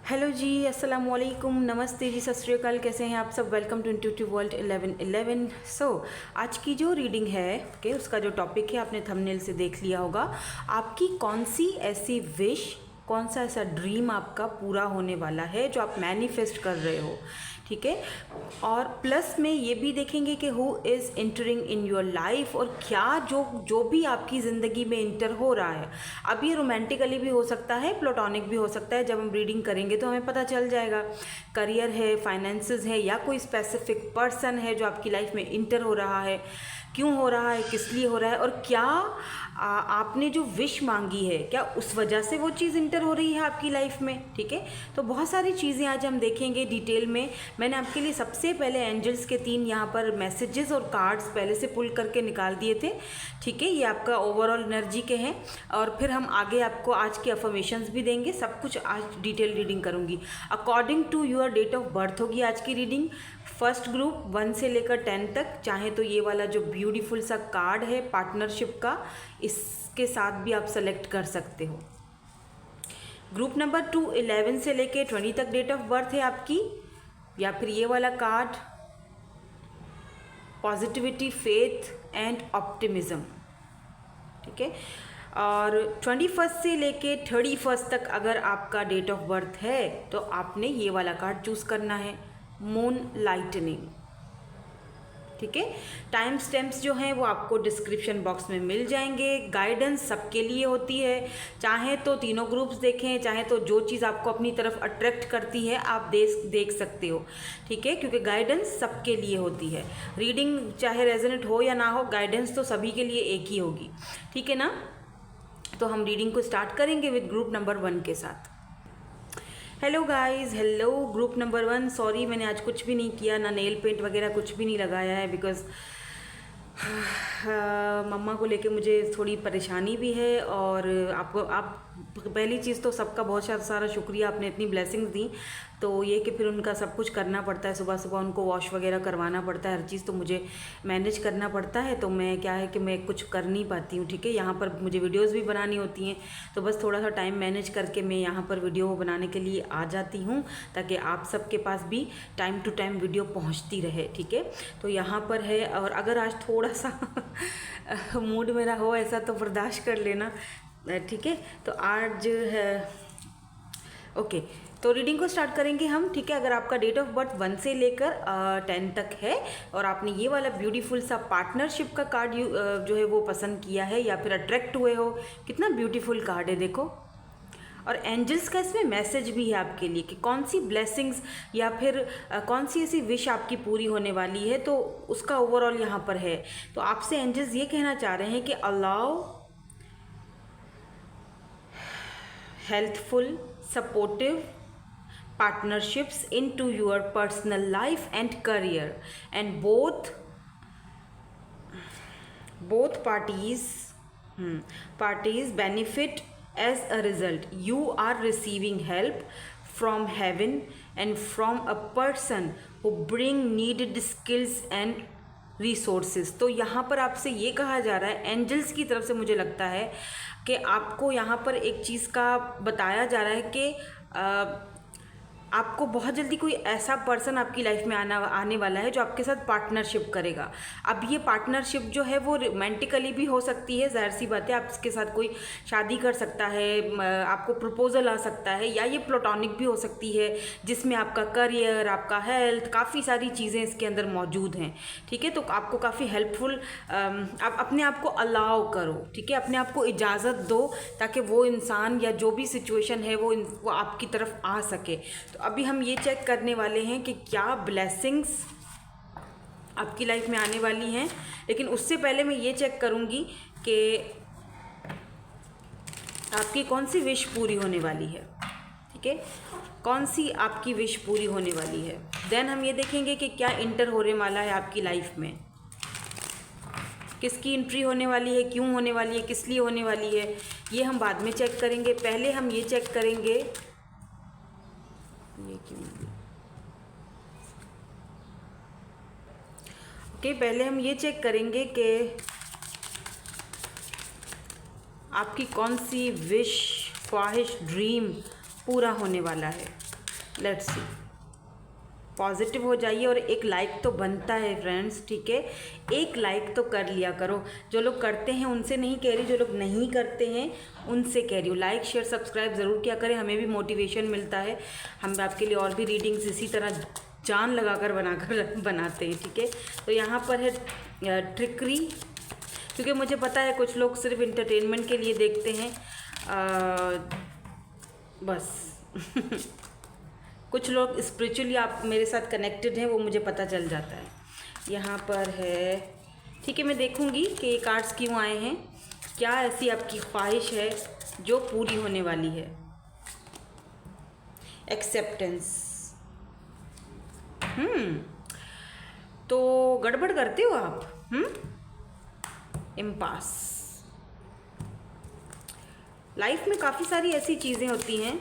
Hello जी, अस्सलाम वालेकुम, नमस्ते जी, सत श्री अकाल। कैसे हैं आप सब? Welcome to intuitive world 1111। आज की जो रीडिंग है उसका जो टॉपिक है आपने थंबनेल से देख लिया होगा। आपकी कौन सी ऐसी विश, कौन सा ऐसा ड्रीम आपका पूरा होने वाला है जो आप मैनिफेस्ट कर रहे हो, ठीक है। और प्लस में ये भी देखेंगे कि who is entering in your life, और क्या जो भी आपकी ज़िंदगी में इंटर हो रहा है। अब ये रोमांटिकली भी हो सकता है, प्लेटोनिक भी हो सकता है। जब हम रीडिंग करेंगे तो हमें पता चल जाएगा। करियर है, फाइनेंसेस है, या कोई स्पेसिफिक पर्सन है जो आपकी लाइफ में इंटर हो रहा है, क्यों हो रहा है, किस लिए हो रहा है, और क्या आपने जो विश मांगी है क्या उस वजह से वो चीज़ इंटर हो रही है आपकी लाइफ में, ठीक है। तो बहुत सारी चीज़ें आज हम देखेंगे डिटेल में। मैंने आपके लिए सबसे पहले एंजल्स के 3 यहाँ पर मैसेजेस और कार्ड्स पहले से पुल करके निकाल दिए थे, ठीक है। ये आपका ओवरऑल एनर्जी के हैं, और फिर हम आगे आपको आज के अफर्मेशंस भी देंगे। सब कुछ आज डिटेल रीडिंग करूँगी। According to your date of birth होगी आज की रीडिंग। फर्स्ट ग्रुप 1 से लेकर 10 तक। चाहे तो ये वाला जो ब्यूटीफुल सा कार्ड है पार्टनरशिप का, इसके साथ भी आप सेलेक्ट कर सकते हो। ग्रुप नंबर 2 11 से लेके 20 तक डेट ऑफ बर्थ है आपकी, या फिर ये वाला card positivity, faith and optimism, ठीक है। और 21 से लेके 31 तक अगर आपका डेट ऑफ बर्थ है तो आपने ये वाला कार्ड चूज़ करना है, मून लाइटनिंग, ठीक है। टाइम स्टैम्प्स जो हैं वो आपको डिस्क्रिप्शन बॉक्स में मिल जाएंगे। गाइडेंस सबके लिए होती है, चाहे तो तीनों ग्रुप्स देखें, चाहे तो जो चीज़ आपको अपनी तरफ अट्रैक्ट करती है आप देख सकते हो, ठीक है, क्योंकि गाइडेंस सबके लिए होती है। रीडिंग चाहे रेजोनेट हो या ना हो, गाइडेंस तो सभी के लिए एक ही होगी, ठीक है ना। तो हम रीडिंग को स्टार्ट करेंगे विद ग्रुप नंबर 1 के साथ। Hello guys, hello group number 1। Sorry मैंने आज कुछ भी नहीं किया, ना नेल पेंट वगैरह कुछ भी नहीं लगाया है, बिकॉज़ मम्मा को लेके मुझे थोड़ी परेशानी भी है। और आप पहली चीज़ तो सबका बहुत सारा शुक्रिया, आपने इतनी ब्लेसिंग्स दी। तो ये कि फिर उनका सब कुछ करना पड़ता है, सुबह सुबह उनको वॉश वगैरह करवाना पड़ता है, हर चीज़ तो मुझे मैनेज करना पड़ता है। तो मैं क्या है कि मैं कुछ कर नहीं पाती हूँ, ठीक है। यहाँ पर मुझे वीडियोस भी बनानी होती हैं, तो बस थोड़ा सा टाइम मैनेज करके मैं यहाँ पर वीडियो बनाने के लिए आ जाती हूँ, ताकि आप सबके पास भी टाइम टू टाइम वीडियो पहुँचती रहे, ठीक है। तो यहाँ पर है, और अगर आज थोड़ा सा मूड मेरा हो ऐसा तो बर्दाश्त कर लेना, ठीक है। तो आज है ओके, तो रीडिंग को स्टार्ट करेंगे हम, ठीक है। अगर आपका डेट ऑफ बर्थ 1 से लेकर 10 तक है और आपने ये वाला ब्यूटीफुल सा पार्टनरशिप का कार्ड जो है वो पसंद किया है या फिर अट्रैक्ट हुए हो, कितना ब्यूटीफुल कार्ड है देखो। और एंजल्स का इसमें मैसेज भी है आपके लिए कि कौन सी ब्लेसिंग्स या फिर कौन सी ऐसी विश आपकी पूरी होने वाली है, तो उसका ओवरऑल यहाँ पर है। तो आपसे एंजल्स ये कहना चाह रहे हैं कि allow healthful, supportive partnerships into your personal life and career, and both parties benefit as a result. You are receiving help from heaven and from a person who bring needed skills and resources. तो यहाँ पर आपसे ये कहा जा रहा है angels की तरफ से, मुझे लगता है कि आपको यहाँ पर एक चीज़ का बताया जा रहा है कि आपको बहुत जल्दी कोई ऐसा पर्सन आपकी लाइफ में आने वाला है जो आपके साथ पार्टनरशिप करेगा। अब ये पार्टनरशिप जो है वो रोमांटिकली भी हो सकती है, जाहिर सी बात है, आप इसके साथ कोई शादी कर सकता है, आपको प्रपोजल आ सकता है, या ये प्लेटोनिक भी हो सकती है जिसमें आपका करियर, आपका हेल्थ, काफ़ी सारी चीज़ें इसके अंदर मौजूद हैं, ठीक है। तो आपको काफ़ी हेल्पफुल, आप अपने आप को अलाउ करो, ठीक है, अपने आप को इजाज़त दो ताकि वो इंसान या जो भी सिचुएशन है वो आपकी तरफ आ सके। तो अभी हम ये चेक करने वाले हैं कि क्या ब्लेसिंग्स आपकी लाइफ में आने वाली हैं, लेकिन उससे पहले मैं ये चेक करूंगी कि आपकी कौन सी विश पूरी होने वाली है, ठीक है, कौन सी आपकी विश पूरी होने वाली है। देन हम ये देखेंगे कि क्या इंटर होने वाला है आपकी लाइफ में, किसकी एंट्री होने वाली है, क्यों होने वाली है, किस लिए होने वाली है, ये हम बाद में चेक करेंगे। पहले हम ये चेक करेंगे पहले हम ये चेक करेंगे कि आपकी कौन सी विश, ख्वाहिश, ड्रीम पूरा होने वाला है। Let's see. पॉजिटिव हो जाइए और एक लाइक तो बनता है फ्रेंड्स, ठीक है, एक लाइक तो कर लिया करो। जो लोग करते हैं उनसे नहीं कह रही, जो लोग नहीं करते हैं उनसे कह रही हूँ। लाइक शेयर सब्सक्राइब ज़रूर किया करें, हमें भी मोटिवेशन मिलता है। हम आपके लिए और भी रीडिंग्स इसी तरह जान लगाकर बनाते हैं, ठीक है। तो यहाँ पर है ट्रिकरी, क्योंकि मुझे पता है कुछ लोग सिर्फ इंटरटेनमेंट के लिए देखते हैं, बस कुछ लोग स्पिरिचुअली आप मेरे साथ कनेक्टेड हैं, वो मुझे पता चल जाता है। यहाँ पर है, ठीक है, मैं देखूँगी कि ये कार्ड्स क्यों आए हैं, क्या ऐसी आपकी ख्वाहिश है जो पूरी होने वाली है। एक्सेप्टेंस। तो गड़बड़ करते हो आप। इम्पास। लाइफ में काफ़ी सारी ऐसी चीज़ें होती हैं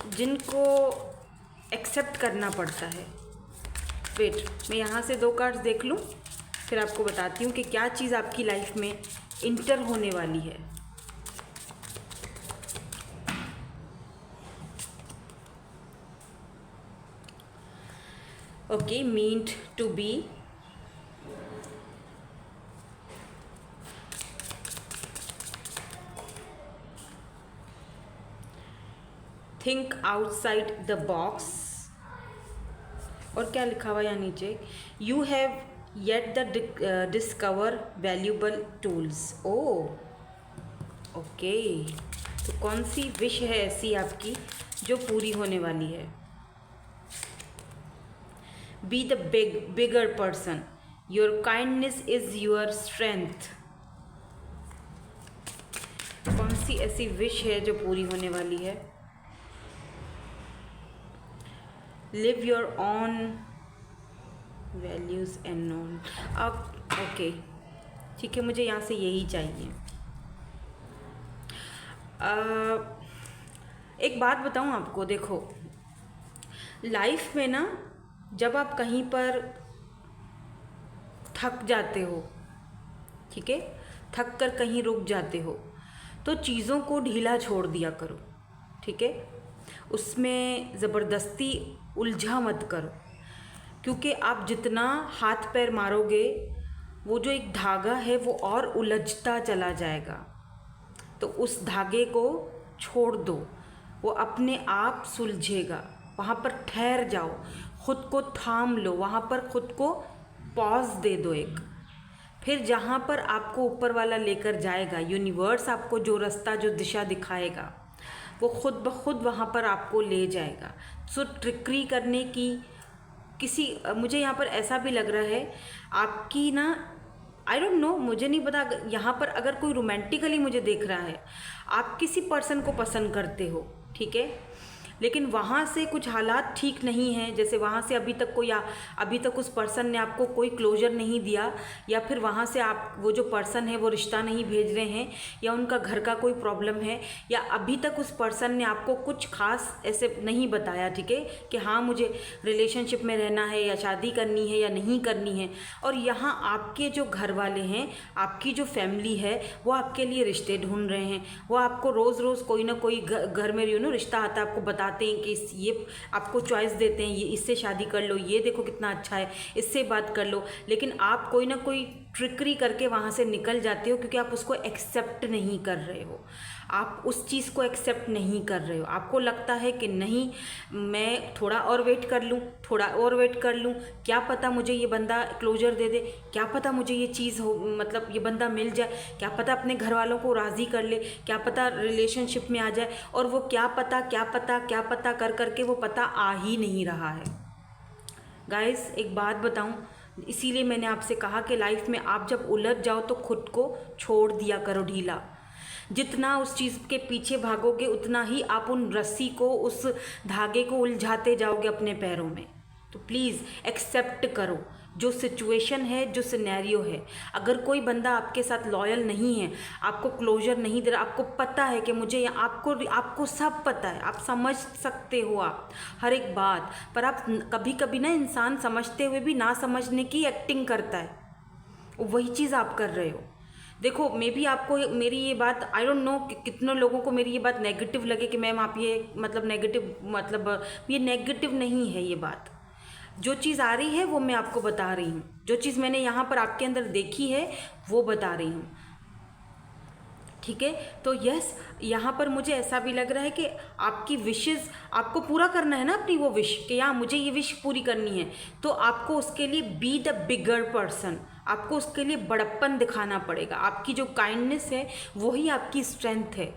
जिनको एक्सेप्ट करना पड़ता है। वेट, मैं यहाँ से 2 कार्ड्स देख लूँ, फिर आपको बताती हूँ कि क्या चीज़ आपकी लाइफ में इंटर होने वाली है। Okay, meant to be. Think outside the box. और क्या लिखा हुआ यहाँ नीचे, you have yet the discover valuable tools. Oh okay, तो कौन सी विश है ऐसी आपकी जो पूरी होने वाली है। Be the bigger person, your kindness is your strength. कौन सी ऐसी विश है जो पूरी होने वाली है। Live your on values and non. अब ओके, ठीक है, मुझे यहाँ से यही चाहिए। एक बात बताऊँ आपको, देखो लाइफ में ना, जब आप कहीं पर थक जाते हो, ठीक है, थक कर कहीं रुक जाते हो, तो चीज़ों को ढीला छोड़ दिया करो, ठीक है। उसमें ज़बरदस्ती उलझा मत करो, क्योंकि आप जितना हाथ पैर मारोगे वो जो एक धागा है वो और उलझता चला जाएगा। तो उस धागे को छोड़ दो, वो अपने आप सुलझेगा। वहाँ पर ठहर जाओ, खुद को थाम लो, वहाँ पर खुद को पॉज दे दो एक। फिर जहाँ पर आपको ऊपर वाला लेकर जाएगा, यूनिवर्स आपको जो रास्ता जो दिशा दिखाएगा, वो खुद ब खुद वहाँ पर आपको ले जाएगा। सो ट्रिकरी करने की मुझे यहाँ पर ऐसा भी लग रहा है आपकी ना, आई डोंट नो, मुझे नहीं पता, यहाँ पर अगर कोई रोमांटिकली मुझे देख रहा है, आप किसी पर्सन को पसंद करते हो, ठीक है, लेकिन वहाँ से कुछ हालात ठीक नहीं हैं, जैसे वहाँ से अभी तक उस पर्सन ने आपको कोई क्लोजर नहीं दिया, या फिर वहाँ से वो जो पर्सन है वो रिश्ता नहीं भेज रहे हैं, या उनका घर का कोई प्रॉब्लम है, या अभी तक उस पर्सन ने आपको कुछ खास ऐसे नहीं बताया, ठीक है, कि हाँ मुझे रिलेशनशिप में रहना है या शादी करनी है या नहीं करनी है। और यहाँ आपके जो घर वाले हैं, आपकी जो फैमिली है, वो आपके लिए रिश्ते ढूंढ रहे हैं। वो आपको रोज़ रोज़ कोई ना कोई घर में रिश्ता आता है, आपको बताते हैं कि ये आपको चॉइस देते हैं, ये इससे शादी कर लो, ये देखो कितना अच्छा है, इससे बात कर लो, लेकिन आप कोई ना कोई ट्रिकरी करके वहाँ से निकल जाते हो, क्योंकि आप उसको एक्सेप्ट नहीं कर रहे हो, आप उस चीज़ को एक्सेप्ट नहीं कर रहे हो। आपको लगता है कि नहीं, मैं थोड़ा और वेट कर लूँ, थोड़ा और वेट कर लूँ, क्या पता मुझे ये बंदा क्लोजर दे दे, क्या पता मुझे ये चीज़ हो, मतलब ये बंदा मिल जाए, क्या पता अपने घर वालों को राज़ी कर ले, क्या पता रिलेशनशिप में आ जाए। और वो क्या पता कर करके वो पता आ ही नहीं रहा है। गाइस, एक बात बताऊं, इसीलिए मैंने आपसे कहा कि लाइफ में आप जब उलझ जाओ तो खुद को छोड़ दिया करो ढीला। जितना उस चीज़ के पीछे भागोगे, उतना ही आप उन रस्सी को, उस धागे को उलझाते जाओगे अपने पैरों में। तो प्लीज़ एक्सेप्ट करो जो सिचुएशन है, जो सिनेरियो है। अगर कोई बंदा आपके साथ लॉयल नहीं है, आपको क्लोजर नहीं दे रहा, आपको पता है कि मुझे आपको सब पता है, आप समझ सकते हो आप हर एक बात, पर आप कभी कभी ना, इंसान समझते हुए भी ना समझने की एक्टिंग करता है, वही चीज़ आप कर रहे हो। देखो मे भी आपको मेरी ये बात, आई डोंट नो कितने लोगों को मेरी ये बात नेगेटिव लगे कि मैम आप ये मतलब नेगेटिव, मतलब ये नेगेटिव नहीं है ये बात। जो चीज़ आ रही है वो मैं आपको बता रही हूँ, जो चीज़ मैंने यहाँ पर आपके अंदर देखी है वो बता रही हूँ, ठीक है। तो यस, यहाँ पर मुझे ऐसा भी लग रहा है कि आपकी विशेज़ आपको पूरा करना है ना अपनी वो विश, कि यहाँ मुझे ये विश पूरी करनी है, तो आपको उसके लिए बी द बिगर पर्सन, आपको उसके लिए बड़प्पन दिखाना पड़ेगा। आपकी जो काइंडनेस है वही आपकी स्ट्रेंथ है,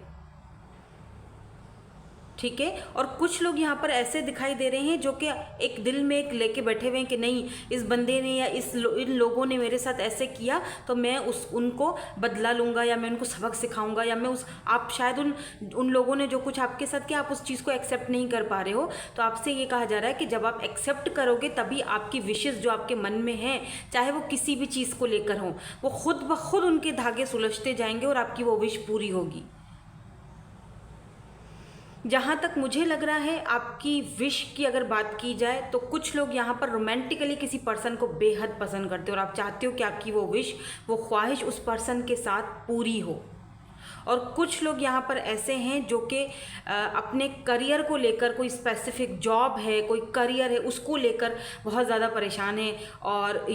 ठीक है। और कुछ लोग यहाँ पर ऐसे दिखाई दे रहे हैं जो कि एक दिल में एक लेके बैठे हुए हैं कि नहीं, इस बंदे ने या इन लोगों ने मेरे साथ ऐसे किया तो मैं उनको बदला लूँगा, या मैं उनको सबक सिखाऊंगा, या मैं आप शायद उन लोगों ने जो कुछ आपके साथ किया आप उस चीज़ को एक्सेप्ट नहीं कर पा रहे हो। तो आपसे ये कहा जा रहा है कि जब आप एक्सेप्ट करोगे तभी आपकी विशेज़ जो आपके मन में हैं, चाहे वो किसी भी चीज़ को लेकर हों, वो खुद ब खुद उनके धागे सुलझते जाएंगे और आपकी वो विश पूरी होगी। जहाँ तक मुझे लग रहा है आपकी विश की अगर बात की जाए तो कुछ लोग यहाँ पर रोमांटिकली किसी पर्सन को बेहद पसंद करते हो और आप चाहते हो कि आपकी वो विश, वो ख्वाहिश उस पर्सन के साथ पूरी हो। और कुछ लोग यहाँ पर ऐसे हैं जो कि अपने करियर को लेकर, कोई स्पेसिफिक जॉब है, कोई करियर है, उसको लेकर बहुत ज़्यादा परेशान है और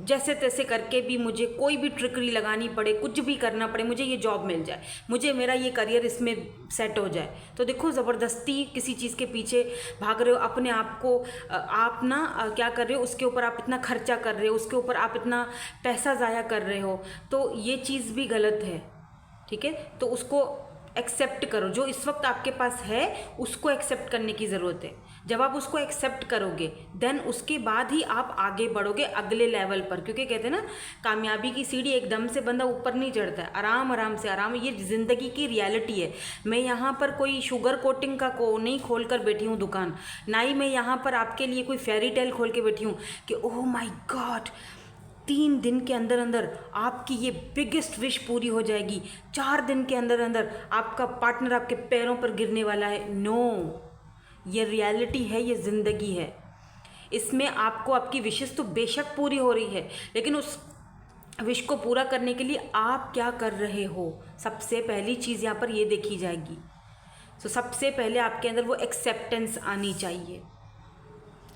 जैसे तैसे करके भी मुझे कोई भी ट्रिकरी लगानी पड़े, कुछ भी करना पड़े, मुझे ये जॉब मिल जाए, मुझे मेरा ये करियर इसमें सेट हो जाए। तो देखो ज़बरदस्ती किसी चीज़ के पीछे भाग रहे हो, अपने आप को आप ना क्या कर रहे हो, उसके ऊपर आप इतना खर्चा कर रहे हो, उसके ऊपर आप इतना पैसा ज़ाया कर रहे हो, तो ये चीज़ भी गलत है, ठीक है। तो उसको एक्सेप्ट करो, जो इस वक्त आपके पास है उसको एक्सेप्ट करने की ज़रूरत है। जब आप उसको एक्सेप्ट करोगे देन उसके बाद ही आप आगे बढ़ोगे अगले लेवल पर, क्योंकि कहते हैं ना कामयाबी की सीढ़ी एकदम से बंदा ऊपर नहीं चढ़ता है, आराम आराम से, आराम, ये ज़िंदगी की रियलिटी है। मैं यहाँ पर कोई शुगर कोटिंग का को नहीं खोल कर बैठी हूँ दुकान, ना ही मैं यहाँ पर आपके लिए कोई फेरी टेल खोल के बैठी हूँ कि ओह माई गॉड 3 दिन के अंदर अंदर आपकी ये बिगेस्ट विश पूरी हो जाएगी, 4 दिन के अंदर अंदर आपका पार्टनर आपके पैरों पर गिरने वाला है। नो, ये रियलिटी है, ये ज़िंदगी है। इसमें आपको आपकी विशेष तो बेशक पूरी हो रही है, लेकिन उस विश को पूरा करने के लिए आप क्या कर रहे हो, सबसे पहली चीज़ यहाँ पर ये देखी जाएगी। तो सबसे पहले आपके अंदर वो एक्सेप्टेंस आनी चाहिए,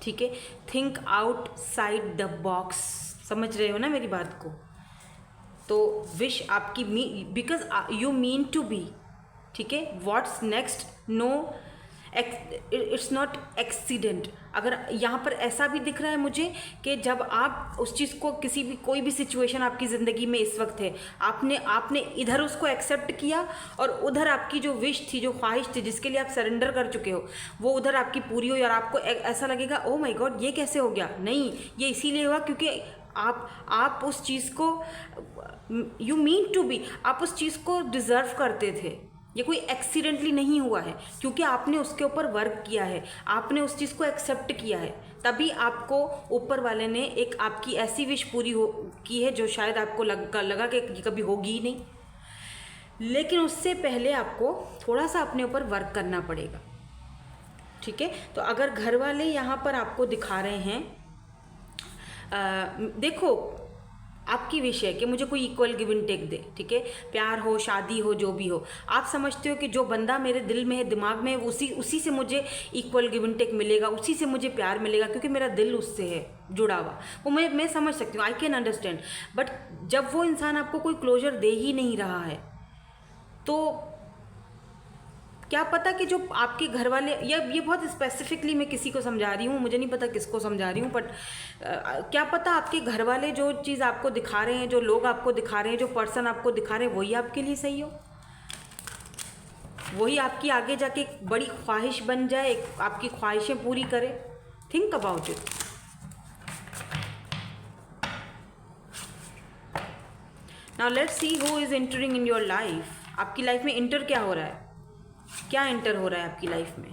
ठीक है। थिंक आउटसाइड द बॉक्स, समझ रहे हो ना मेरी बात को। तो विश आपकी because you mean to be, ठीक है। What's next, no, it's not accident. अगर यहाँ पर ऐसा भी दिख रहा है मुझे कि जब आप उस चीज़ को किसी भी कोई भी सिचुएशन आपकी ज़िंदगी में इस वक्त है, आपने इधर उसको एक्सेप्ट किया और उधर आपकी जो विश थी, जो ख्वाहिश थी, जिसके लिए आप सरेंडर कर चुके हो, वो उधर आपकी पूरी हुई और आपको ऐसा लगेगा ओ माय गॉड ये कैसे हो गया। नहीं, ये इसीलिए हुआ क्योंकि आप उस चीज़ को, यू मीन टू बी, आप उस चीज़ को डिज़र्व करते थे। ये कोई एक्सीडेंटली नहीं हुआ है, क्योंकि आपने उसके ऊपर वर्क किया है, आपने उस चीज़ को एक्सेप्ट किया है, तभी आपको ऊपर वाले ने एक आपकी ऐसी विश पूरी की है जो शायद आपको लगा कि कभी होगी ही नहीं। लेकिन उससे पहले आपको थोड़ा सा अपने ऊपर वर्क करना पड़ेगा, ठीक है। तो अगर घर वाले यहाँ पर आपको दिखा रहे हैं, देखो आपकी विश है कि मुझे कोई इक्वल गिव एंड टेक दे, ठीक है, प्यार हो, शादी हो, जो भी हो, आप समझते हो कि जो बंदा मेरे दिल में है, दिमाग में है, उसी से मुझे इक्वल गिव एंड टेक मिलेगा, उसी से मुझे प्यार मिलेगा, क्योंकि मेरा दिल उससे है जुड़ा हुआ। वो मैं समझ सकती हूँ, आई कैन अंडरस्टैंड। बट जब वो इंसान आपको कोई क्लोजर दे ही नहीं रहा है, तो क्या पता कि जो आपके घर वाले, या ये बहुत स्पेसिफिकली मैं किसी को समझा रही हूँ, मुझे नहीं पता किसको समझा रही हूँ, बट क्या पता आपके घर वाले जो चीज़ आपको दिखा रहे हैं, जो लोग आपको दिखा रहे हैं, जो पर्सन आपको दिखा रहे हैं, वही आपके लिए सही हो, वही आपकी आगे जाके बड़ी ख्वाहिश बन जाए, आपकी ख्वाहिशें पूरी करे। Think about it. Now let's see who is entering in your life. आपकी लाइफ में इंटर क्या हो रहा है, क्या इंटर हो रहा है आपकी लाइफ में।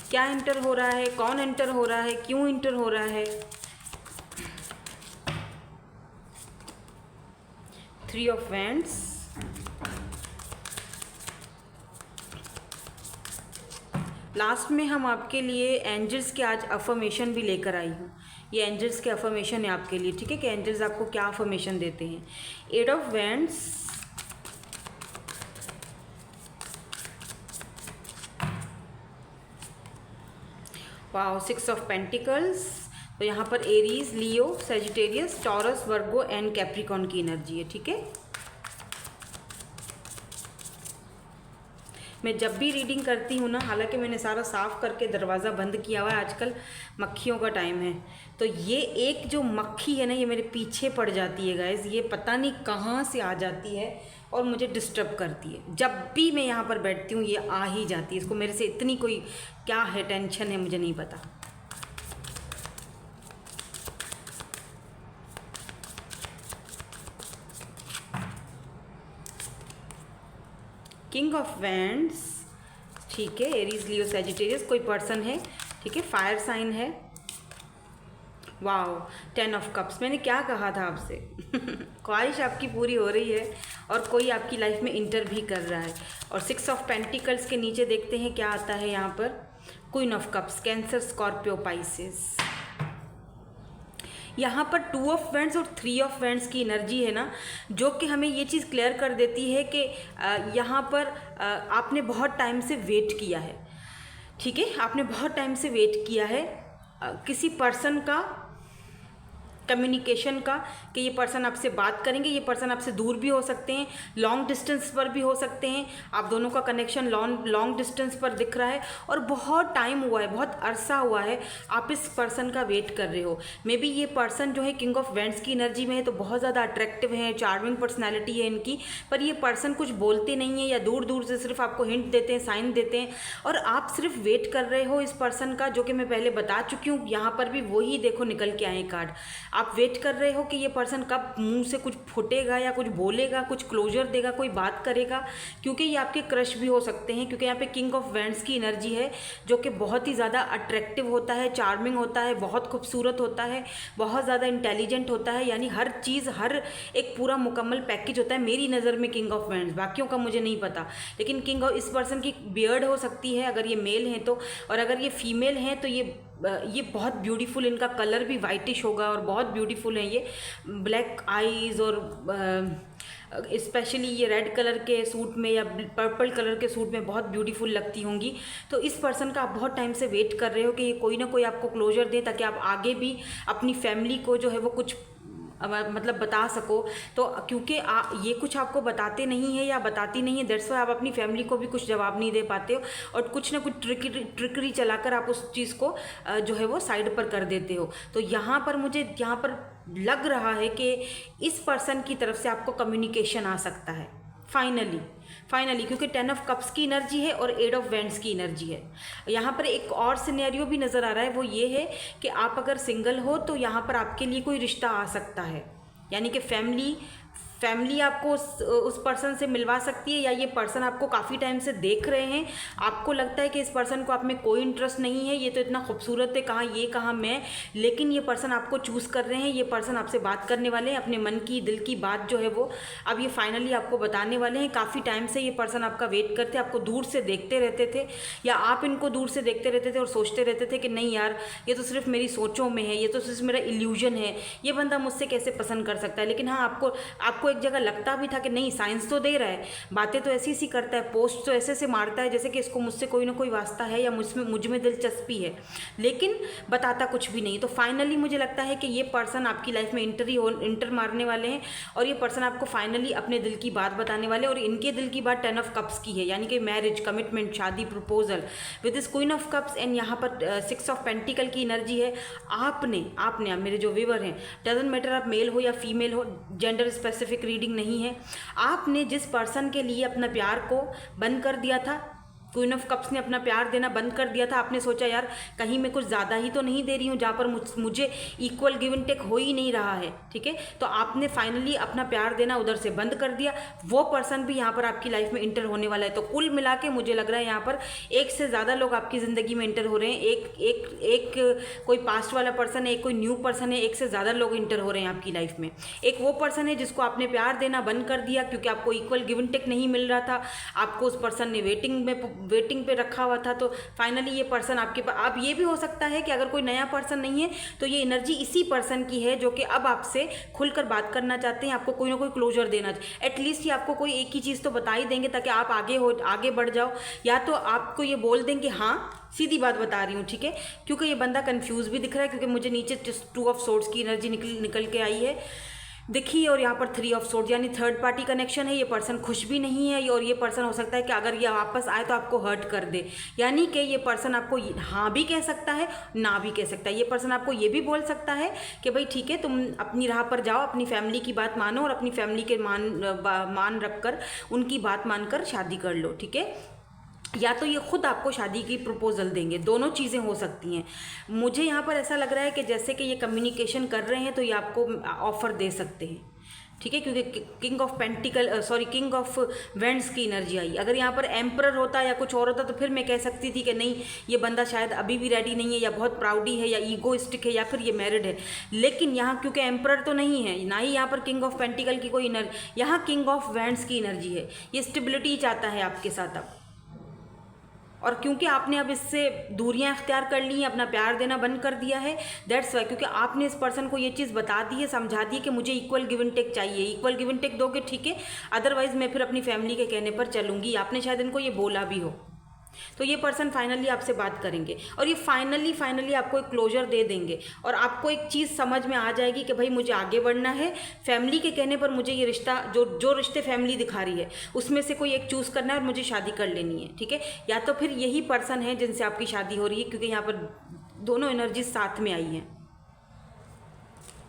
क्या इंटर हो रहा है, कौन इंटर हो रहा है, क्यों इंटर हो रहा है। 3 ऑफ वैंड्स, लास्ट में हम आपके लिए एंजल्स के आज अफर्मेशन भी लेकर आई हूँ। ये एंजल्स के अफर्मेशन है आपके लिए, ठीक है, कि एंजल्स आपको क्या अफर्मेशन देते हैं। 8 of wands, wow, 6 of pentacles. तो यहाँ पर Aries, Leo, Sagittarius, taurus, Virgo and Capricorn की एनर्जी है, ठीक है। मैं जब भी रीडिंग करती हूँ ना, हालांकि मैंने सारा साफ़ करके दरवाज़ा बंद किया हुआ है, आजकल मक्खियों का टाइम है, तो ये एक जो मक्खी है ना, ये मेरे पीछे पड़ जाती है गाइस। ये पता नहीं कहाँ से आ जाती है और मुझे डिस्टर्ब करती है। जब भी मैं यहाँ पर बैठती हूँ ये आ ही जाती है। इसको मेरे से इतनी कोई क्या है, टेंशन है, मुझे नहीं पता। किंग ऑफ वैंड्स, ठीक है, एरीज, लियो, सैजिटेरियस, कोई पर्सन है, ठीक है, फायर साइन है। Wow, 10 of cups. मैंने क्या कहा था आपसे ख्वाहिश आपकी पूरी हो रही है और कोई आपकी लाइफ में इंटर भी कर रहा है। और 6 ऑफ पेंटिकल्स के नीचे देखते हैं क्या आता है यहाँ पर। Queen of cups, cancer, Scorpio, Pisces. यहाँ पर 2 ऑफ वैंड्स और 3 ऑफ वैंड्स की एनर्जी है ना, जो कि हमें ये चीज़ क्लियर कर देती है कि यहाँ पर आपने बहुत टाइम से वेट किया है, ठीक है, आपने बहुत टाइम से वेट किया है किसी पर्सन का, कम्युनिकेशन का, कि ये पर्सन आपसे बात करेंगे। ये पर्सन आपसे दूर भी हो सकते हैं, लॉन्ग डिस्टेंस पर भी हो सकते हैं। आप दोनों का कनेक्शन लॉन्ग डिस्टेंस पर दिख रहा है और बहुत टाइम हुआ है, बहुत अरसा हुआ है आप इस पर्सन का वेट कर रहे हो। मे बी ये पर्सन जो है किंग ऑफ वैंड्स की एनर्जी में है, तो बहुत ज़्यादा अट्रैक्टिव है, चार्मिंग पर्सनैलिटी है इनकी, पर ये पर्सन कुछ बोलते नहीं है या दूर दूर से सिर्फ आपको हिंट देते हैं, साइन देते हैं, और आप सिर्फ वेट कर रहे हो इस पर्सन का, जो कि मैं पहले बता चुकी हूँ। यहाँ पर भी वही देखो निकल के आए कार्ड। आप वेट कर रहे हो कि ये पर्सन कब मुंह से कुछ फूटेगा या कुछ बोलेगा, कुछ क्लोजर देगा, कोई बात करेगा, क्योंकि ये आपके क्रश भी हो सकते हैं। क्योंकि यहाँ पे किंग ऑफ वैंड्स की एनर्जी है, जो कि बहुत ही ज़्यादा अट्रैक्टिव होता है, चार्मिंग होता है, बहुत खूबसूरत होता है, बहुत ज़्यादा इंटेलिजेंट होता है, यानी हर चीज़, हर एक पूरा मुकम्मल पैकेज होता है मेरी नज़र में किंग ऑफ वैंड्स। बाकियों का मुझे नहीं पता, लेकिन किंग ऑफ, इस पर्सन की बियर्ड हो सकती है अगर ये मेल हैं तो, और अगर ये फीमेल हैं तो ये बहुत ब्यूटीफुल, इनका कलर भी वाइटिश होगा और बहुत ब्यूटीफुल है ये, ब्लैक आईज, और स्पेशली ये रेड कलर के सूट में या पर्पल कलर के सूट में बहुत ब्यूटीफुल लगती होंगी। तो इस पर्सन का आप बहुत टाइम से वेट कर रहे हो कि ये कोई ना कोई आपको क्लोजर दे, ताकि आप आगे भी अपनी फैमिली को जो है वो कुछ मतलब बता सको। तो क्योंकि ये कुछ आपको बताते नहीं है या बताती नहीं है, दैट्स वाई आप अपनी फैमिली को भी कुछ जवाब नहीं दे पाते हो, और कुछ ना कुछ ट्रिकरी चलाकर आप उस चीज़ को जो है वो साइड पर कर देते हो। तो यहाँ पर मुझे यहाँ पर लग रहा है कि इस पर्सन की तरफ से आपको कम्युनिकेशन आ सकता है फाइनली, क्योंकि 10 ऑफ कप्स की एनर्जी है और 8 ऑफ वैंड्स की एनर्जी है। यहाँ पर एक और सिनेरियो भी नज़र आ रहा है, वो ये है कि आप अगर सिंगल हो तो यहाँ पर आपके लिए कोई रिश्ता आ सकता है, यानी कि फैमिली आपको उस पर्सन से मिलवा सकती है, या ये पर्सन आपको काफ़ी टाइम से देख रहे हैं, आपको लगता है कि इस पर्सन को आप में कोई इंटरेस्ट नहीं है, ये तो इतना खूबसूरत है, कहाँ ये कहाँ मैं, लेकिन ये पर्सन आपको चूज़ कर रहे हैं, ये पर्सन आपसे बात करने वाले हैं, अपने मन की दिल की बात जो है वो अब ये फाइनली आपको बताने वाले हैं। काफ़ी टाइम से ये पर्सन आपका वेट करते, आपको दूर से देखते रहते थे, या आप इनको दूर से देखते रहते थे और सोचते रहते थे कि नहीं यार, ये तो सिर्फ मेरी सोचों में है, ये तो सिर्फ मेरा इल्यूजन है, ये बंदा मुझसे कैसे पसंद कर सकता है। लेकिन हाँ, आपको एक जगह लगता भी था कि नहीं, साइंस तो दे रहा है, बातें तो ऐसी करता है, पोस्ट तो ऐसे मारता है जैसे कि इसको मुझसे कोई ना कोई वास्ता है या मुझ में दिलचस्पी है, लेकिन बताता कुछ भी नहीं। तो फाइनली मुझे लगता है कि ये पर्सन आपकी लाइफ में इंटर मारने वाले हैं, और ये पर्सन आपको फाइनली अपने दिल की बात बताने वाले हैं। और इनके दिल की बात 10 ऑफ कप्स की है, यानी कि मैरिज, कमिटमेंट, शादी, proposal with this queen of cups, and यहाँ पर 6 ऑफ पेंटिकल की एनर्जी है। आपने मेरे जो व्यूअर हैं, डजंट मैटर आप मेल हो या फीमेल हो, जेंडर स्पेसिफिक रीडिंग नहीं है, आपने जिस पर्सन के लिए अपना प्यार को बंद कर दिया था, क्वीन ऑफ कप्स ने अपना प्यार देना बंद कर दिया था। आपने सोचा यार कहीं मैं कुछ ज़्यादा ही तो नहीं दे रही हूँ, जहाँ पर मुझे इक्वल गिव एंड टेक हो ही नहीं रहा है, ठीक है। तो आपने फाइनली अपना प्यार देना उधर से बंद कर दिया। वो पर्सन भी यहाँ पर आपकी लाइफ में इंटर होने वाला है। तो कुल मिला के मुझे लग रहा है यहाँ पर एक से ज़्यादा लोग आपकी ज़िंदगी में इंटर हो रहे हैं। एक कोई पास्ट वाला पर्सन है, एक कोई न्यू पर्सन है, एक से ज़्यादा लोग इंटर हो रहे हैं आपकी लाइफ में। एक वो पर्सन है जिसको आपने प्यार देना बंद कर दिया क्योंकि आपको इक्वल गिव एंड टेक नहीं मिल रहा था, आपको उस पर्सन ने वेटिंग में वेटिंग पे रखा हुआ था, तो फाइनली ये पर्सन आपके पास। अब ये भी हो सकता है कि अगर कोई नया पर्सन नहीं है तो ये एनर्जी इसी पर्सन की है जो कि अब आपसे खुलकर बात करना चाहते हैं, आपको कोई ना कोई क्लोजर देना चाहिए। एटलीस्ट ये आपको कोई एक ही चीज़ तो बता ही देंगे ताकि आप आगे बढ़ जाओ, या तो आपको ये बोल देंगे हाँ, सीधी बात बता रही हूँ, ठीक है। क्योंकि ये बंदा कंफ्यूज भी दिख रहा है, क्योंकि मुझे नीचे 2 ऑफ सोर्ड्स की एनर्जी निकल के आई है, देखिए, और यहाँ पर 3 ऑफ सोर्ड्स, यानी थर्ड पार्टी कनेक्शन है। ये पर्सन खुश भी नहीं है, और ये पर्सन हो सकता है कि अगर ये वापस आए तो आपको हर्ट कर दे, यानी कि ये पर्सन आपको हाँ भी कह सकता है, ना भी कह सकता है। ये पर्सन आपको ये भी बोल सकता है कि भाई ठीक है, तुम अपनी राह पर जाओ, अपनी फैमिली की बात मानो और अपनी फैमिली के मान रखकर, उनकी बात मानकर शादी कर लो, ठीक है। या तो ये खुद आपको शादी की प्रपोजल देंगे, दोनों चीज़ें हो सकती हैं। मुझे यहाँ पर ऐसा लग रहा है कि जैसे कि ये कम्युनिकेशन कर रहे हैं तो ये आपको ऑफ़र दे सकते हैं, ठीक है, क्योंकि किंग ऑफ वेंड्स की एनर्जी आई। अगर यहाँ पर एम्परर होता या कुछ और होता तो फिर मैं कह सकती थी कि नहीं, ये बंदा शायद अभी भी रेडी नहीं है, या बहुत प्राउडी है, या ईगोइस्टिक है, या फिर ये मैरिड है। लेकिन यहाँ क्योंकि एम्परर तो नहीं है, ना ही यहाँ पर किंग ऑफ पेंटिकल की कोई एनर्जी, यहाँ किंग ऑफ वेंड्स की एनर्जी है। ये स्टेबिलिटी चाहता है आपके साथ अब, और क्योंकि आपने अब इससे दूरियां इख्तियार कर ली हैं, अपना प्यार देना बंद कर दिया है, दैट्स वाई, क्योंकि आपने इस पर्सन को ये चीज़ बता दी है, समझा दी है कि मुझे इक्वल गिव एंड टेक चाहिए। इक्वल गिव एंड टेक दोगे ठीक है, अदरवाइज मैं फिर अपनी फैमिली के कहने पर चलूँगी। आपने शायद इनको ये बोला भी हो। तो ये पर्सन फाइनली आपसे बात करेंगे, और ये फाइनली आपको एक क्लोजर दे देंगे, और आपको एक चीज़ समझ में आ जाएगी कि भाई मुझे आगे बढ़ना है, फैमिली के कहने पर मुझे ये रिश्ता, जो रिश्ते फैमिली दिखा रही है उसमें से कोई एक चूज़ करना है और मुझे शादी कर लेनी है, ठीक है। या तो फिर यही पर्सन है जिनसे आपकी शादी हो रही है, क्योंकि यहाँ पर दोनों एनर्जी साथ में आई हैं।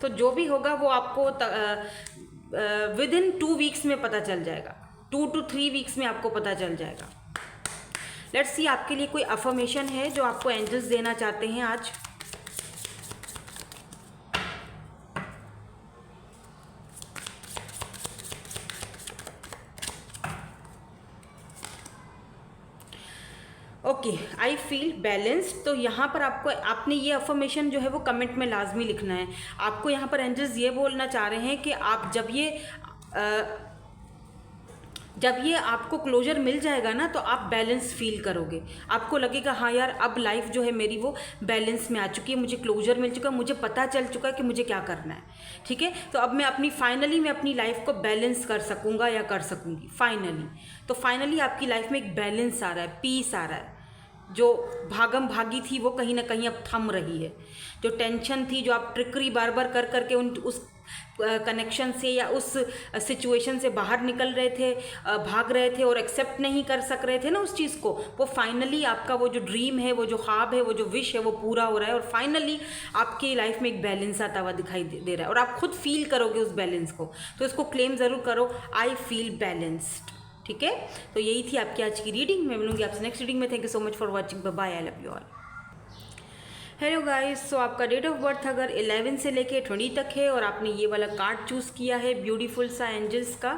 तो जो भी होगा वो आपको विद इन 2 वीक्स में पता चल जाएगा, 2 to 3 वीक्स में आपको पता चल जाएगा। लेट्स सी आपके लिए कोई अफर्मेशन है जो आपको एंजल्स देना चाहते हैं आज। Okay, I feel balanced. तो यहाँ पर आपने ये अफर्मेशन जो है वो कमेंट में लाजमी लिखना है। आपको यहाँ पर एंजल्स ये बोलना चाह रहे हैं कि आप जब ये आपको क्लोजर मिल जाएगा ना, तो आप बैलेंस फील करोगे। आपको लगेगा हाँ यार, अब लाइफ जो है मेरी वो बैलेंस में आ चुकी है, मुझे क्लोजर मिल चुका है, मुझे पता चल चुका है कि मुझे क्या करना है, ठीक है। तो अब मैं अपनी लाइफ को बैलेंस कर सकूँगा या कर सकूँगी फाइनली। तो फाइनली आपकी लाइफ में एक बैलेंस आ रहा है, पीस आ रहा है। जो भागम भागी थी वो कहीं ना कहीं अब थम रही है। जो टेंशन थी, जो आप ट्रिकरी बार बार कर करके उस कनेक्शन से या उस सिचुएशन से बाहर निकल रहे थे, भाग रहे थे और एक्सेप्ट नहीं कर सक रहे थे ना उस चीज़ को, वो फाइनली आपका वो जो ड्रीम है, वो जो ख्वाब है, वो जो विश है, वो पूरा हो रहा है। और फाइनली आपके लाइफ में एक बैलेंस आता हुआ दिखाई दे रहा है, और आप खुद फील करोगे उस बैलेंस को। तो इसको क्लेम ज़रूर करो, आई फील बैलेंस्ड, ठीक है। तो यही थी आपकी आज की रीडिंग। मैं मिलूंगी आपसे नेक्स्ट रीडिंग में। Thank you so much for watching, bye bye, I love you all. Hello guys, so आपका डेट ऑफ बर्थ अगर 11 से लेके 20 तक है और आपने ये वाला कार्ड चूज़ किया है ब्यूटीफुल सा एंजल्स का,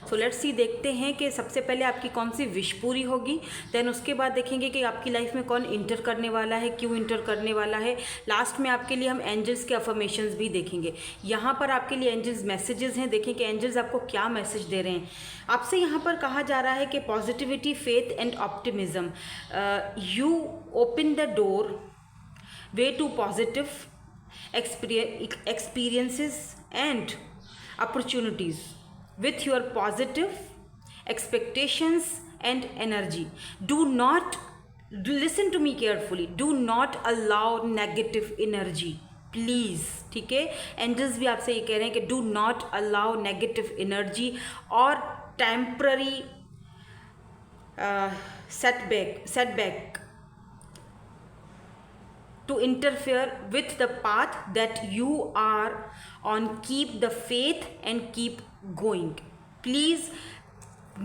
सो लेट्स सी, देखते हैं कि सबसे पहले आपकी कौन सी विश पूरी होगी, देन उसके बाद देखेंगे कि आपकी लाइफ में कौन इंटर करने वाला है, क्यों इंटर करने वाला है। लास्ट में आपके लिए हम एंजल्स के अफर्मेशंस भी देखेंगे। यहाँ पर आपके लिए एंजल्स मैसेजेस हैं, देखें कि एंजल्स आपको क्या मैसेज दे रहे हैं। आपसे यहाँ पर कहा जा रहा है कि positivity, faith and optimism, you open the door way to positive experiences and opportunities with your positive expectations and energy. Do not, listen to me carefully, do not allow negative energy please, ठीक है। Angels भी आपसे ये कह रहे हैं कि do not allow negative energy और temporary setback to interfere with the path that you are on. Keep the faith and keep going. Please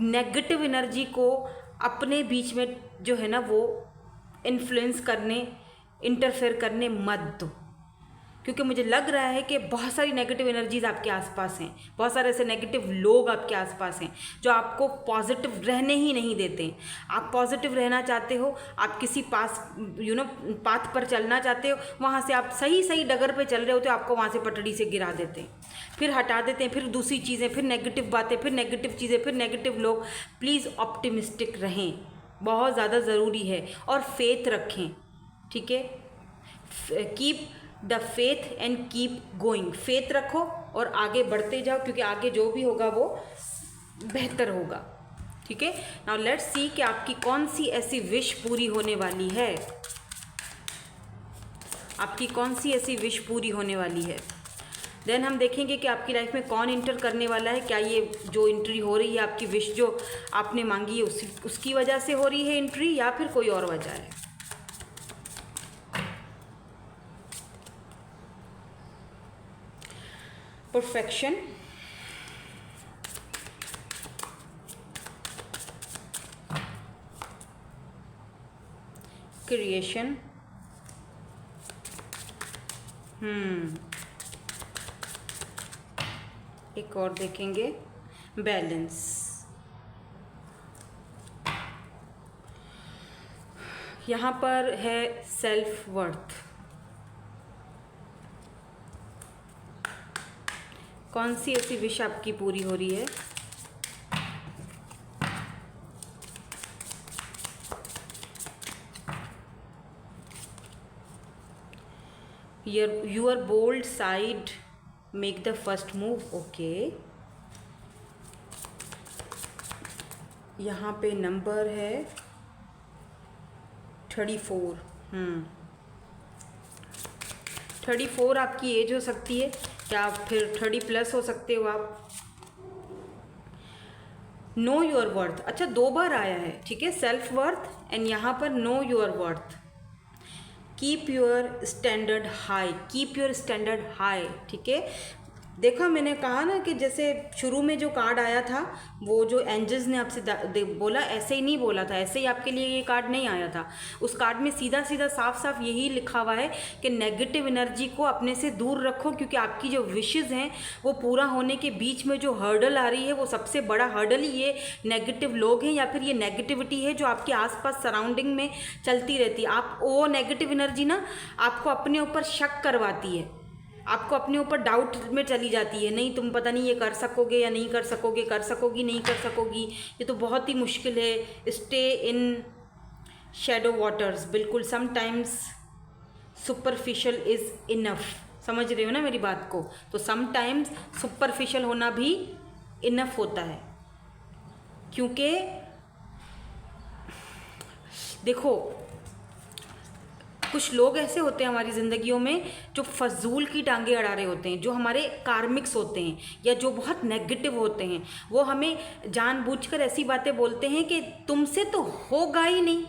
negative energy को अपने बीच में जो है ना वो इन्फ्लुएंस करने, इंटरफेयर करने मत दो, क्योंकि मुझे लग रहा है कि बहुत सारी नेगेटिव एनर्जीज़ आपके आसपास हैं, बहुत सारे ऐसे नेगेटिव लोग आपके आसपास हैं जो आपको पॉजिटिव रहने ही नहीं देते हैं। आप पॉजिटिव रहना चाहते हो, आप किसी पाथ पर चलना चाहते हो, वहाँ से आप सही डगर पे चल रहे होते हो, आपको वहाँ से पटड़ी से गिरा देते हैं, फिर हटा देते हैं, फिर दूसरी चीज़ें, फिर नेगेटिव बातें, फिर नेगेटिव चीज़ें, फिर नेगेटिव लोग। प्लीज़ ऑप्टिमिस्टिक रहें, बहुत ज़्यादा ज़रूरी है। और फेथ रखें, ठीक है, keep the faith and keep going. Faith रखो और आगे बढ़ते जाओ, क्योंकि आगे जो भी होगा वो बेहतर होगा, ठीक है। नाउ लेट्स सी कि आपकी कौन सी ऐसी विश पूरी होने वाली है, आपकी कौन सी ऐसी विश पूरी होने वाली है। देन हम देखेंगे कि आपकी लाइफ में कौन इंटर करने वाला है। क्या ये जो एंट्री हो रही है, आपकी विश जो आपने मांगी है उसकी वजह से हो रही है एंट्री, या फिर कोई और वजह है। परफेक्शन, क्रिएशन, एक और देखेंगे, बैलेंस। यहाँ पर है सेल्फ वर्थ। कौन सी ऐसी विश आपकी पूरी हो रही है। your bold side make the first move, okay. यहाँ पे नंबर है 34। 34 आपकी एज हो सकती है, या फिर 30+ हो सकते हो आप। नो योर वर्थ, अच्छा 2 बार आया है, ठीक है, सेल्फ वर्थ एंड यहाँ पर know your worth. Keep your standard high, keep your standard high, ठीक है। देखा, मैंने कहा ना कि जैसे शुरू में जो कार्ड आया था, वो जो एंजल्स ने आपसे बोला, ऐसे ही नहीं बोला था, ऐसे ही आपके लिए ये कार्ड नहीं आया था। उस कार्ड में सीधा सीधा साफ साफ यही लिखा हुआ है कि नेगेटिव एनर्जी को अपने से दूर रखो, क्योंकि आपकी जो विशेज़ हैं वो पूरा होने के बीच में जो हर्डल आ रही है, वो सबसे बड़ा हर्डल ही ये नेगेटिव लोग हैं, या फिर ये नेगेटिविटी है जो आपके आसपास सराउंडिंग में चलती रहती है। आप वो नेगेटिव एनर्जी ना आपको अपने ऊपर शक करवाती है, आपको अपने ऊपर डाउट में चली जाती है। नहीं, तुम पता नहीं ये कर सकोगे या नहीं कर सकोगे, कर सकोगी नहीं कर सकोगी, ये तो बहुत ही मुश्किल है। स्टे इन शैडो वाटर्स, बिल्कुल। समटाइम्स सुपरफिशियल इज़ इनफ, समझ रहे हो ना मेरी बात को। तो समटाइम्स सुपरफिशियल होना भी इनफ होता है, क्योंकि देखो कुछ लोग ऐसे होते हैं हमारी ज़िंदगियों में जो फजूल की टांगे अड़ा रहे होते हैं, जो हमारे कार्मिक्स होते हैं या जो बहुत नेगेटिव होते हैं। वो हमें जानबूझकर ऐसी बातें बोलते हैं कि तुमसे तो होगा ही नहीं,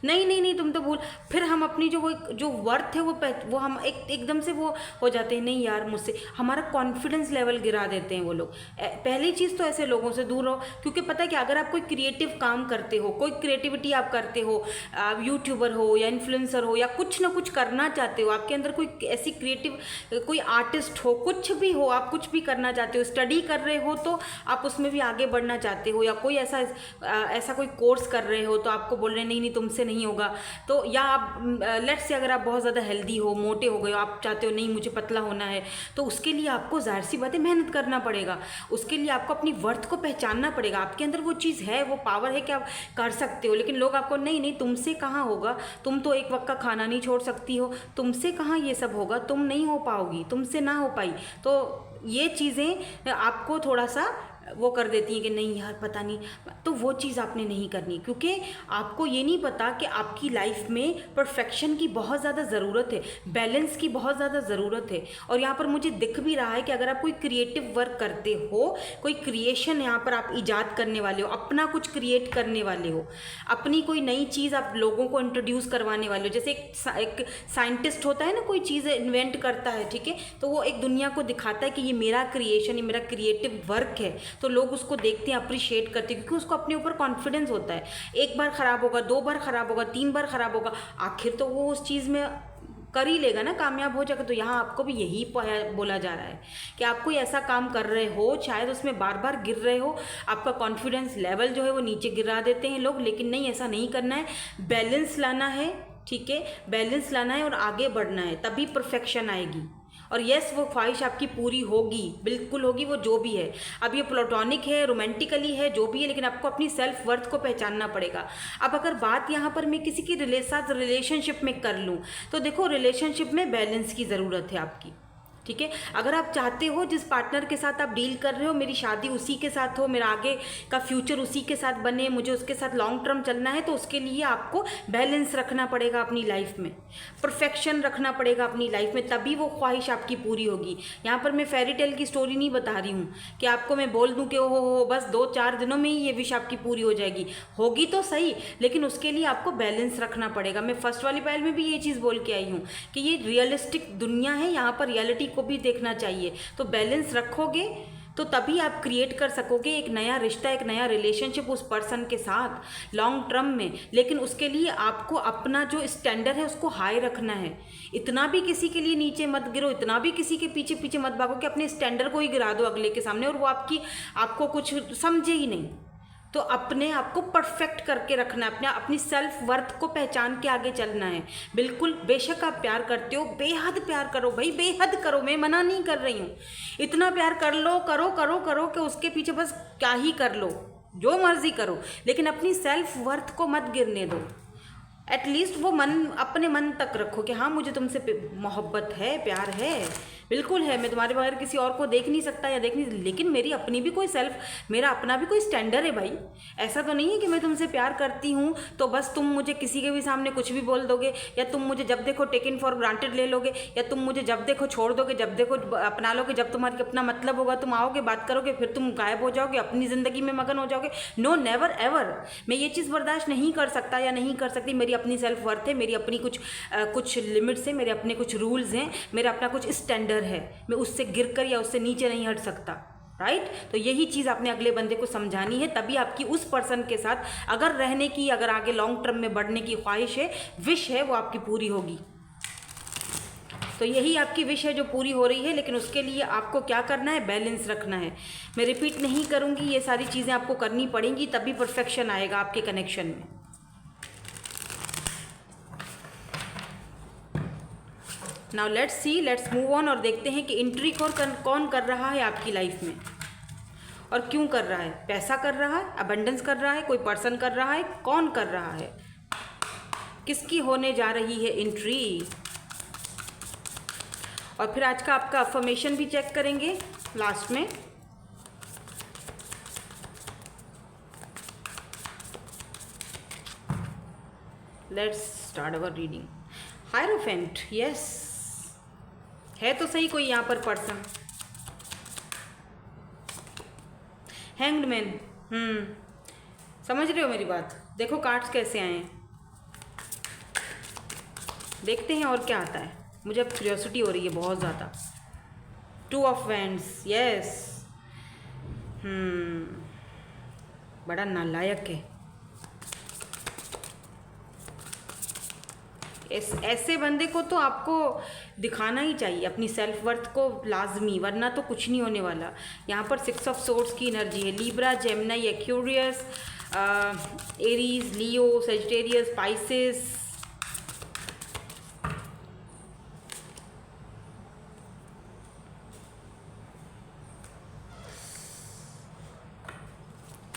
नहीं नहीं नहीं तुम तो भूल। फिर हम अपनी जो वर्थ है वो हम एकदम से वो हो जाते हैं, नहीं यार मुझसे, हमारा कॉन्फिडेंस लेवल गिरा देते हैं वो लोग। पहली चीज़ तो ऐसे लोगों से दूर रहो, क्योंकि पता है कि अगर आप कोई क्रिएटिव काम करते हो, कोई क्रिएटिविटी आप करते हो, आप यूट्यूबर हो या इन्फ्लुएंसर हो या कुछ ना कुछ करना चाहते हो, आपके अंदर कोई ऐसी क्रिएटिव, कोई आर्टिस्ट हो, कुछ भी हो, आप कुछ भी करना चाहते हो, स्टडी कर रहे हो तो आप उसमें भी आगे बढ़ना चाहते हो, या कोई ऐसा कोई कोर्स कर रहे हो तो आपको बोल रहे नहीं नहीं तुमसे नहीं होगा। तो या आप लेट्स से अगर आप बहुत ज़्यादा हेल्दी हो, मोटे हो गए हो, आप चाहते हो नहीं मुझे पतला होना है, तो उसके लिए आपको जाहिर सी बात है मेहनत करना पड़ेगा। उसके लिए आपको अपनी वर्थ को पहचानना पड़ेगा। आपके अंदर वो चीज़ है, वो पावर है कि आप कर सकते हो। लेकिन लोग आपको नहीं नहीं तुमसे कहाँ होगा, तुम तो एक वक्त का खाना नहीं छोड़ सकती हो, तुमसे कहाँ ये सब होगा, तुम नहीं हो पाओगी, तुमसे ना हो पाई। तो ये चीज़ें आपको थोड़ा सा वो कर देती हैं कि नहीं यार पता नहीं, तो वो चीज़ आपने नहीं करनी, क्योंकि आपको ये नहीं पता कि आपकी लाइफ में परफेक्शन की बहुत ज़्यादा ज़रूरत है, बैलेंस की बहुत ज़्यादा ज़रूरत है। और यहाँ पर मुझे दिख भी रहा है कि अगर आप कोई क्रिएटिव वर्क करते हो, कोई क्रिएशन यहाँ पर आप ईजाद करने वाले हो, अपना कुछ क्रिएट करने वाले हो, अपनी कोई नई चीज़ आप लोगों को इंट्रोड्यूस करवाने वाले हो। जैसे एक साइंटिस्ट होता है ना, कोई चीज़ इन्वेंट करता है, ठीक है, तो वो एक दुनिया को दिखाता है कि ये मेरा क्रिएशन, ये मेरा क्रिएटिव वर्क है, तो लोग उसको देखते हैं, अप्रिशिएट करते हैं, क्योंकि उसको अपने ऊपर कॉन्फिडेंस होता है। एक बार ख़राब होगा, 2 बार ख़राब होगा, 3 बार ख़राब होगा, आखिर तो वो उस चीज़ में कर ही लेगा ना, कामयाब हो जाएगा। तो यहाँ आपको भी यही बोला जा रहा है कि आप कोई ऐसा काम कर रहे हो, शायद उसमें बार बार गिर रहे हो, आपका कॉन्फिडेंस लेवल जो है वो नीचे गिरा देते हैं लोग, लेकिन नहीं, ऐसा नहीं करना है। बैलेंस लाना है, ठीक है, बैलेंस लाना है और आगे बढ़ना है, तभी परफेक्शन आएगी। और यस वो ख्वाहिश आपकी पूरी होगी, बिल्कुल होगी, वो जो भी है। अब ये प्लेटोनिक है, रोमांटिकली है, जो भी है, लेकिन आपको अपनी सेल्फ वर्थ को पहचानना पड़ेगा। अब अगर बात यहाँ पर मैं किसी की साथ रिलेशनशिप में कर लूँ तो देखो रिलेशनशिप में बैलेंस की ज़रूरत है आपकी, ठीक है। अगर आप चाहते हो जिस पार्टनर के साथ आप डील कर रहे हो मेरी शादी उसी के साथ हो, मेरा आगे का फ्यूचर उसी के साथ बने, मुझे उसके साथ लॉन्ग टर्म चलना है, तो उसके लिए आपको बैलेंस रखना पड़ेगा अपनी लाइफ में, परफेक्शन रखना पड़ेगा अपनी लाइफ में, तभी वो ख्वाहिश आपकी पूरी होगी। यहाँ पर मैं फेरी टेल की स्टोरी नहीं बता रही हूँ कि आपको मैं बोल दूँ कि हो बस 2-4 दिनों में ही ये विश आपकी पूरी हो जाएगी। होगी तो सही, लेकिन उसके लिए आपको बैलेंस रखना पड़ेगा। मैं फर्स्ट वाली पहल में भी ये चीज़ बोल के आई हूँ कि ये रियलिस्टिक दुनिया है, यहाँ पर रियलिटी को भी देखना चाहिए। तो बैलेंस रखोगे तो तभी आप क्रिएट कर सकोगे एक नया रिश्ता, एक नया रिलेशनशिप उस पर्सन के साथ लॉन्ग टर्म में। लेकिन उसके लिए आपको अपना जो स्टैंडर्ड है उसको हाई रखना है। इतना भी किसी के लिए नीचे मत गिरो, इतना भी किसी के पीछे पीछे मत भागो कि अपने स्टैंडर्ड को ही गिरा दो अगले के सामने और वो आपको कुछ समझे ही नहीं। तो अपने आप को परफेक्ट करके रखना है, अपनी सेल्फ वर्थ को पहचान के आगे चलना है। बिल्कुल, बेशक आप प्यार करते हो, बेहद प्यार करो भाई, बेहद करो, मैं मना नहीं कर रही हूँ। इतना प्यार कर लो, करो करो करो कि उसके पीछे बस क्या ही कर लो, जो मर्जी करो, लेकिन अपनी सेल्फ वर्थ को मत गिरने दो। एटलीस्ट वो मन अपने मन तक रखो कि हाँ मुझे तुमसे मोहब्बत है, प्यार है, बिल्कुल है, मैं तुम्हारे बगैर किसी और को देख नहीं सकता या देख नहीं, लेकिन मेरी अपनी भी कोई मेरा अपना भी कोई स्टैंडर्ड है भाई। ऐसा तो नहीं है कि मैं तुमसे प्यार करती हूँ तो बस तुम मुझे किसी के भी सामने कुछ भी बोल दोगे, या तुम मुझे जब देखो टेकन फॉर ग्रांटेड ले लोगे, या तुम मुझे जब देखो छोड़ दोगे, जब देखो अपना लोगे, जब तुम्हारी अपना मतलब होगा तुम आओगे, बात करोगे, फिर तुम गायब हो जाओगे, अपनी ज़िंदगी में मगन हो जाओगे। No, never ever. मैं ये चीज़ बर्दाश्त नहीं कर सकता या नहीं कर सकती। मेरी अपनी सेल्फ वर्थ है, मेरी अपनी कुछ लिमिट्स हैं, मेरे अपने कुछ रूल्स हैं, मेरा अपना कुछ स्टैंडर्ड है, मैं उससे गिरकर या उससे नीचे नहीं हट सकता, राइट। तो यही चीज़ आपने अगले बंदे को समझानी है, तभी आपकी उस पर्सन के साथ अगर रहने की, अगर आगे लॉन्ग टर्म में बढ़ने की ख्वाहिश है, विश है, वो आपकी पूरी होगी। तो यही आपकी विश है जो पूरी हो रही है, लेकिन उसके लिए आपको क्या करना है, बैलेंस रखना है। मैं रिपीट नहीं करूँगी, ये सारी चीज़ें आपको करनी पड़ेंगी, तभी परफेक्शन आएगा आपके कनेक्शन में। नाउ लेट्स मूव ऑन और देखते हैं कि एंट्री कौन कर रहा है आपकी लाइफ में और क्यों कर रहा है। पैसा कर रहा है, अबंडेंस कर रहा है, कोई पर्सन कर रहा है, कौन कर रहा है, किसकी होने जा रही है एंट्री। और फिर आज का आपका अफर्मेशन भी चेक करेंगे लास्ट में। Let's start our reading. Hierophant, yes, है तो सही कोई यहाँ पर पर्सन। हैंग्ड मैन, समझ रहे हो मेरी बात। देखो कार्ड्स कैसे आए हैं, देखते हैं और क्या आता है। मुझे अब क्यूरियोसिटी हो रही है बहुत ज़्यादा। 2 ऑफ वैंड्स, यस, बड़ा नालायक है। ऐसे बंदे को तो आपको दिखाना ही चाहिए अपनी सेल्फ वर्थ को लाजमी, वरना तो कुछ नहीं होने वाला। यहाँ पर 6 ऑफ सोर्ड्स की एनर्जी है। लीब्रा, जेमिनी, एक्वेरियस, एरीज, लियो, सेजिटेरियस, पाइसेस।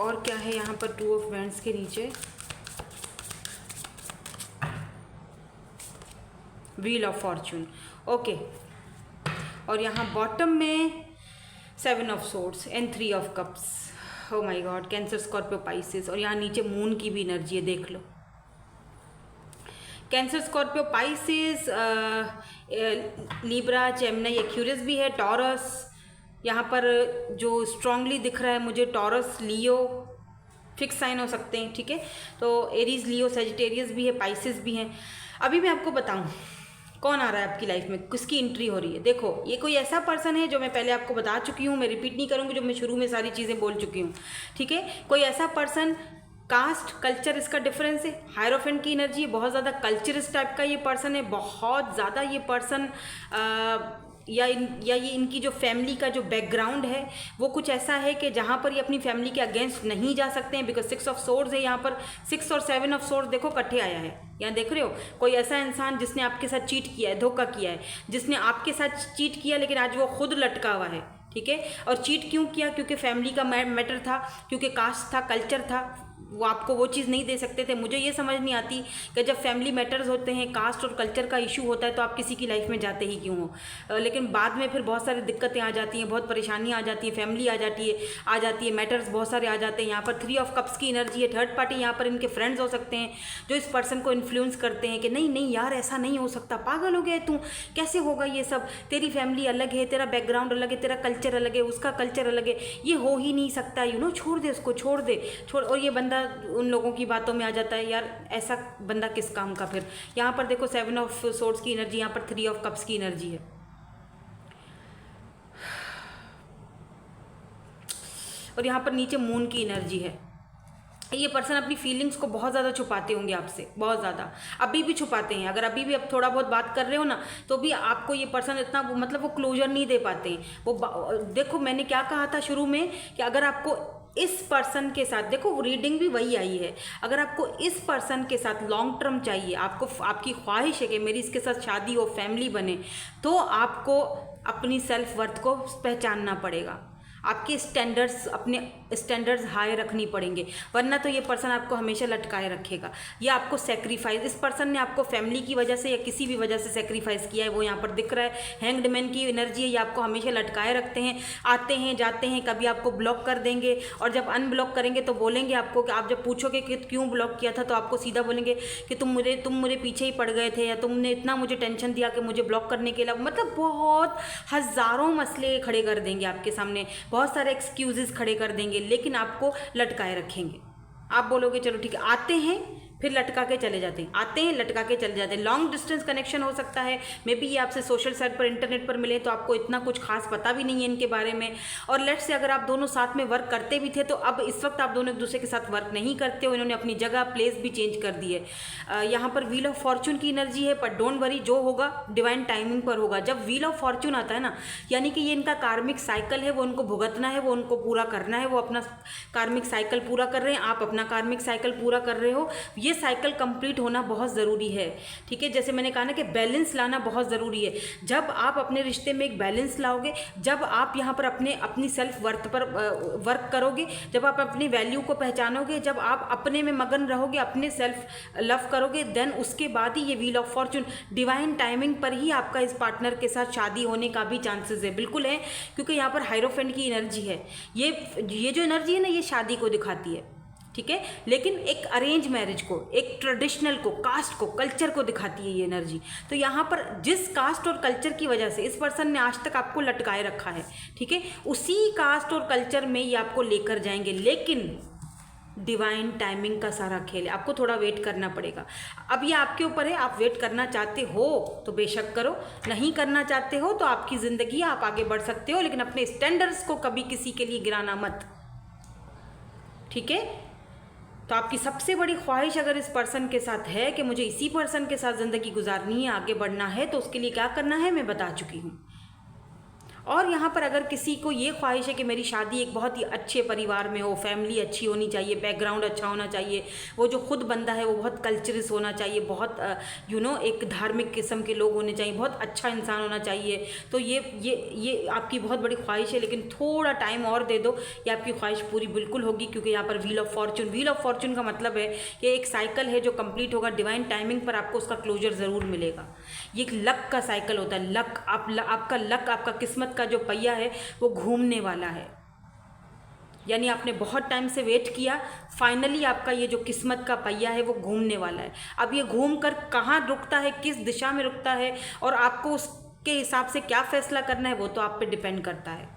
और क्या है यहाँ पर 2 ऑफ वैंड्स के नीचे, व्हील ऑफ फॉर्चून, ओके। और यहाँ बॉटम में 7 of swords and 3 of cups. Oh my God, Cancer, Scorpio, Pisces. और यहाँ नीचे मून की भी एनर्जी है, देख लो। Cancer, Scorpio, Pisces, Libra, Gemini, Aquarius भी है, टॉरस। यहाँ पर जो स्ट्रांगली दिख रहा है मुझे, टॉरस, लियो फिक्स साइन हो सकते हैं, ठीक है। तो एरीज, लियो, सेजिटेरियस भी है, पाइसेस भी हैं। अभी मैं आपको बताऊँ कौन आ रहा है आपकी लाइफ में, किसकी एंट्री हो रही है। देखो, ये कोई ऐसा पर्सन है जो मैं पहले आपको बता चुकी हूँ, मैं रिपीट नहीं करूँगी, जो मैं शुरू में सारी चीज़ें बोल चुकी हूँ, ठीक है। कोई ऐसा पर्सन, कास्ट, कल्चर इसका डिफरेंस है। हायरोफेंट की एनर्जी बहुत ज़्यादा कल्चरिस्ट टाइप का ये पर्सन है, बहुत ज़्यादा ये पर्सन या ये इनकी जो फैमिली का जो बैकग्राउंड है वो कुछ ऐसा है कि जहाँ पर ये अपनी फैमिली के अगेंस्ट नहीं जा सकते हैं, बिकॉज 6 ऑफ सोर्ड्स है यहाँ पर। 6 और 7 ऑफ सोर्ड्स देखो इकट्ठे आया है, यहाँ देख रहे हो। कोई ऐसा इंसान जिसने आपके साथ चीट किया है, धोखा किया है, जिसने आपके साथ चीट किया लेकिन आज वो खुद लटका हुआ है, ठीक है। और चीट क्यों किया? क्योंकि फैमिली का मैटर था, क्योंकि कास्ट था, कल्चर था, वो आपको वो चीज़ नहीं दे सकते थे। मुझे ये समझ नहीं आती कि जब फैमिली मैटर्स होते हैं, कास्ट और कल्चर का इशू होता है, तो आप किसी की लाइफ में जाते ही क्यों हो। लेकिन बाद में फिर बहुत सारी दिक्कतें आ जाती हैं, बहुत परेशानियाँ आ जाती है, फैमिली आ जाती है, मैटर्स बहुत सारे आ जाते हैं। यहाँ पर 3 ऑफ कप्स की एनर्जी है, थर्ड पार्टी यहाँ पर इनके फ्रेंड्स हो सकते हैं जो इस पर्सन को इन्फ्लुएंस करते हैं कि नहीं नहीं यार ऐसा नहीं हो सकता, पागल हो गया तू, कैसे होगा ये सब, तेरी फैमिली अलग है, तेरा बैकग्राउंड अलग है, तेरा कल्चर अलग है, उसका कल्चर अलग है, ये हो ही नहीं सकता, छोड़ दे उसको, छोड़ दे। और ये बंदा उन लोगों की बातों में आ जाता है, यार ऐसा बंदा किस काम का। फिर यहाँ पर देखो 7 ऑफ सोर्ड्स की एनर्जी, यहाँ पर 3 ऑफ कप्स की एनर्जी है। और यहाँ पर नीचे मून की एनर्जी है। ये पर्सन अपनी फीलिंग्स को बहुत ज़्यादा छुपाते होंगे आपसे, बहुत ज़्यादा, अभी भी छुपाते हैं। अगर अभी भी आप थोड़ा बहुत बात कर रहे हो ना, तो भी आपको ये पर्सन इतना मतलब वो क्लोजर नहीं दे पाते हैं। वो देखो मैंने क्या कहा था शुरू में कि अगर आपको इस पर्सन के साथ, देखो रीडिंग भी वही आई है, अगर आपको इस पर्सन के साथ लॉन्ग टर्म चाहिए, आपको आपकी ख्वाहिश है कि मेरी इसके साथ शादी हो, फैमिली बने, तो आपको अपनी सेल्फ वर्थ को पहचानना पड़ेगा। आपके स्टैंडर्ड्स, अपने स्टैंडर्ड्स हाई रखनी पड़ेंगे, वरना तो ये पर्सन आपको हमेशा लटकाए रखेगा। ये आपको सेक्रीफाइस, इस पर्सन ने आपको फैमिली की वजह से या किसी भी वजह से सेक्रीफाइस किया है, वो यहाँ पर दिख रहा है। हैंग्ड मैन की एनर्जी है, ये आपको हमेशा लटकाए रखते हैं, आते हैं जाते हैं, कभी आपको ब्लॉक कर देंगे, और जब अनब्लॉक करेंगे तो बोलेंगे आपको कि आप जब पूछोगे कि क्यों ब्लॉक किया था, तो आपको सीधा बोलेंगे कि तुम मुझे पीछे ही पड़ गए थे, या तुमने इतना मुझे टेंशन दिया कि मुझे ब्लॉक करने के लिए। मतलब बहुत हज़ारों मसले खड़े कर देंगे आपके सामने, बहुत सारे एक्सक्यूजेस खड़े कर देंगे, लेकिन आपको लटकाए रखेंगे। आप बोलोगे चलो ठीक है, आते हैं फिर लटका के चले जाते हैं, आते हैं लटका के चले जाते हैं। लॉन्ग डिस्टेंस कनेक्शन हो सकता है, मे बी ये आपसे सोशल साइट पर, इंटरनेट पर मिले, तो आपको इतना कुछ खास पता भी नहीं है इनके बारे में। और लेट्स से अगर आप दोनों साथ में वर्क करते भी थे, तो अब इस वक्त आप दोनों एक दूसरे के साथ वर्क नहीं करते हो, इन्होंने अपनी जगह प्लेस भी चेंज कर दी है। यहाँ पर व्हील ऑफ फॉर्चून की एनर्जी है, पर डोंट वरी, जो होगा डिवाइन टाइमिंग पर होगा। जब व्हील ऑफ फॉर्चून आता है ना, यानी कि ये इनका कार्मिक साइकिल है, वो उनको भुगतना है, वो उनको पूरा करना है, वो अपना कार्मिक साइकिल पूरा कर रहे हैं, आप अपना कार्मिक साइकिल पूरा कर रहे हो। ये साइकिल कंप्लीट होना बहुत ज़रूरी है, ठीक है। जैसे मैंने कहा ना कि बैलेंस लाना बहुत ज़रूरी है। जब आप अपने रिश्ते में एक बैलेंस लाओगे, जब आप यहाँ पर अपनी सेल्फ वर्थ पर वर्क करोगे, जब आप अपनी वैल्यू को पहचानोगे, जब आप अपने में मगन रहोगे, अपने सेल्फ लव करोगे, देन उसके बाद ही ये wheel of Fortune divine timing पर ही आपका इस पार्टनर के साथ शादी होने का भी चांसेस है, बिल्कुल है। क्योंकि यहाँ पर हायरोफेंट की एनर्जी है, ये जो एनर्जी है ना, ये शादी को दिखाती है, ठीक है। लेकिन एक अरेंज मैरिज को, एक ट्रेडिशनल को, कास्ट को, कल्चर को दिखाती है ये एनर्जी। तो यहाँ पर जिस कास्ट और कल्चर की वजह से इस पर्सन ने आज तक आपको लटकाए रखा है, ठीक है, उसी कास्ट और कल्चर में ये आपको लेकर जाएंगे। लेकिन डिवाइन टाइमिंग का सारा खेल है, आपको थोड़ा वेट करना पड़ेगा। अब ये आपके ऊपर है, आप वेट करना चाहते हो तो बेशक करो, नहीं करना चाहते हो तो आपकी ज़िंदगी, आप आगे बढ़ सकते हो, लेकिन अपने स्टैंडर्ड्स को कभी किसी के लिए गिराना मत, ठीक है। तो आपकी सबसे बड़ी ख्वाहिश अगर इस पर्सन के साथ है कि मुझे इसी पर्सन के साथ ज़िंदगी गुजारनी है, आगे बढ़ना है, तो उसके लिए क्या करना है मैं बता चुकी हूँ। और यहाँ पर अगर किसी को ये ख्वाहिश है कि मेरी शादी एक बहुत ही अच्छे परिवार में हो, फैमिली अच्छी होनी चाहिए, बैकग्राउंड अच्छा होना चाहिए, वो जो खुद बंदा है वो बहुत कल्चरस होना चाहिए, बहुत एक धार्मिक किस्म के लोग होने चाहिए, बहुत अच्छा इंसान होना चाहिए, तो ये आपकी बहुत बड़ी ख्वाहिश है। लेकिन थोड़ा टाइम और दे दो, ये आपकी ख्वाहिश पूरी बिल्कुल होगी। क्योंकि यहाँ पर व्हील ऑफ फॉर्चून का मतलब है कि एक साइकिल है जो कंप्लीट होगा, डिवाइन टाइमिंग पर आपको उसका क्लोजर ज़रूर मिलेगा। ये एक लक का साइकिल होता है, लक, आपका लक, आपका किस्मत का जो पहिया है वो घूमने वाला है। यानी आपने बहुत टाइम से वेट किया, फाइनली आपका ये जो किस्मत का पहिया है वो घूमने वाला है। अब ये घूम कर कहाँ रुकता है, किस दिशा में रुकता है, और आपको उसके हिसाब से क्या फैसला करना है, वो तो आप पे डिपेंड करता है।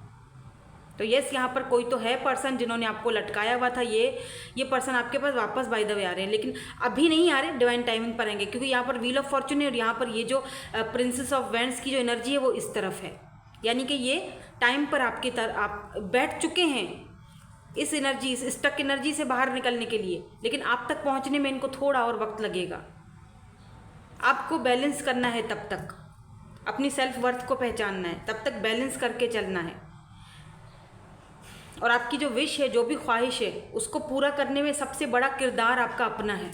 तो यस, यहाँ पर कोई तो है पर्सन जिन्होंने आपको लटकाया हुआ था, ये पर्सन आपके पास वापस बाय द वे आ रहे हैं, लेकिन अभी नहीं आ रहे, डिवाइन टाइमिंग पर आएंगे। क्योंकि यहाँ पर व्हील ऑफ फॉर्चून है, और यहाँ पर ये जो प्रिंसेस ऑफ वैंड्स की जो एनर्जी है वो इस तरफ है। यानी कि ये टाइम पर आपकी तरफ आप बैठ चुके हैं इस एनर्जी, इस स्टक एनर्जी से बाहर निकलने के लिए, लेकिन आप तक पहुंचने में इनको थोड़ा और वक्त लगेगा। आपको बैलेंस करना है तब तक, अपनी सेल्फ वर्थ को पहचानना है, तब तक बैलेंस करके चलना है। और आपकी जो विश है, जो भी ख्वाहिश है, उसको पूरा करने में सबसे बड़ा किरदार आपका अपना है।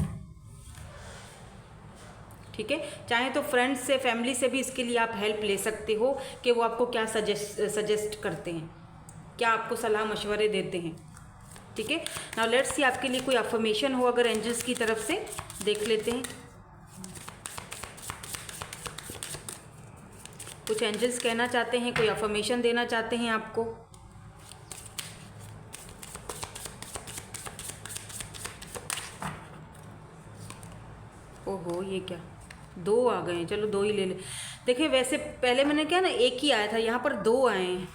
ठीक है, चाहे तो फ्रेंड्स से, फैमिली से भी इसके लिए आप हेल्प ले सकते हो कि वो आपको क्या सजेस्ट करते हैं, क्या आपको सलाह मशवरे देते हैं। ठीक है, नाउ लेट्स सी आपके लिए कोई अफर्मेशन हो अगर एंजल्स की तरफ से, देख लेते हैं। कुछ एंजल्स कहना चाहते हैं, कोई अफर्मेशन देना चाहते हैं आपको। ओहो, ये क्या, 2 आ गए हैं, चलो 2 ही ले ले। देखिए वैसे पहले मैंने क्या ना, 1 ही आया था, यहाँ पर 2 आए हैं।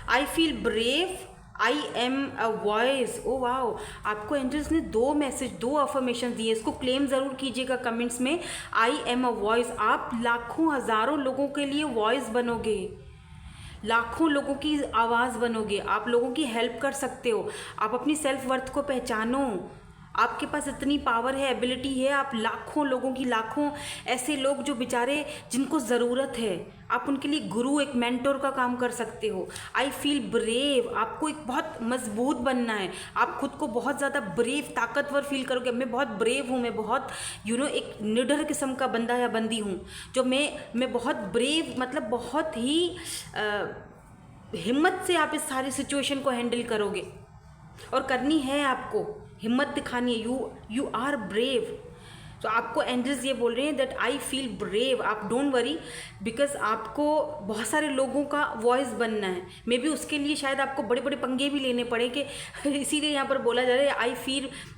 आई feel brave, I am a voice. Oh wow, आपको एंजल्स ने 2 मैसेज, 2 अफर्मेशन दिए। इसको क्लेम ज़रूर कीजिएगा कमेंट्स में। आई एम अ वॉइस, आप लाखों हज़ारों लोगों के लिए वॉइस बनोगे, लाखों लोगों की आवाज़ बनोगे, आप लोगों की हेल्प कर सकते हो। आप अपनी सेल्फ वर्थ को पहचानो, आपके पास इतनी पावर है, एबिलिटी है, आप लाखों लोगों की, लाखों ऐसे लोग जो बेचारे जिनको ज़रूरत है, आप उनके लिए गुरु, एक मेंटोर का काम कर सकते हो। आई फील ब्रेव, आपको एक बहुत मजबूत बनना है, आप खुद को बहुत ज़्यादा ब्रेव, ताकतवर फील करोगे। मैं बहुत ब्रेव हूँ, मैं बहुत एक निडर किस्म का बंदा या बंदी हूँ, जो मैं बहुत ब्रेव, मतलब बहुत ही हिम्मत से आप इस सारी सिचुएशन को हैंडल करोगे। और करनी है आपको, हिम्मत दिखानी है। You are brave. तो आपको एंजल्स ये बोल रहे हैं दैट आई फील ब्रेव। आप डोंट वरी, बिकॉज आपको बहुत सारे लोगों का वॉइस बनना है। मे बी उसके लिए शायद आपको बड़े बड़े पंगे भी लेने पड़े, कि इसीलिए यहाँ पर बोला जा रहा है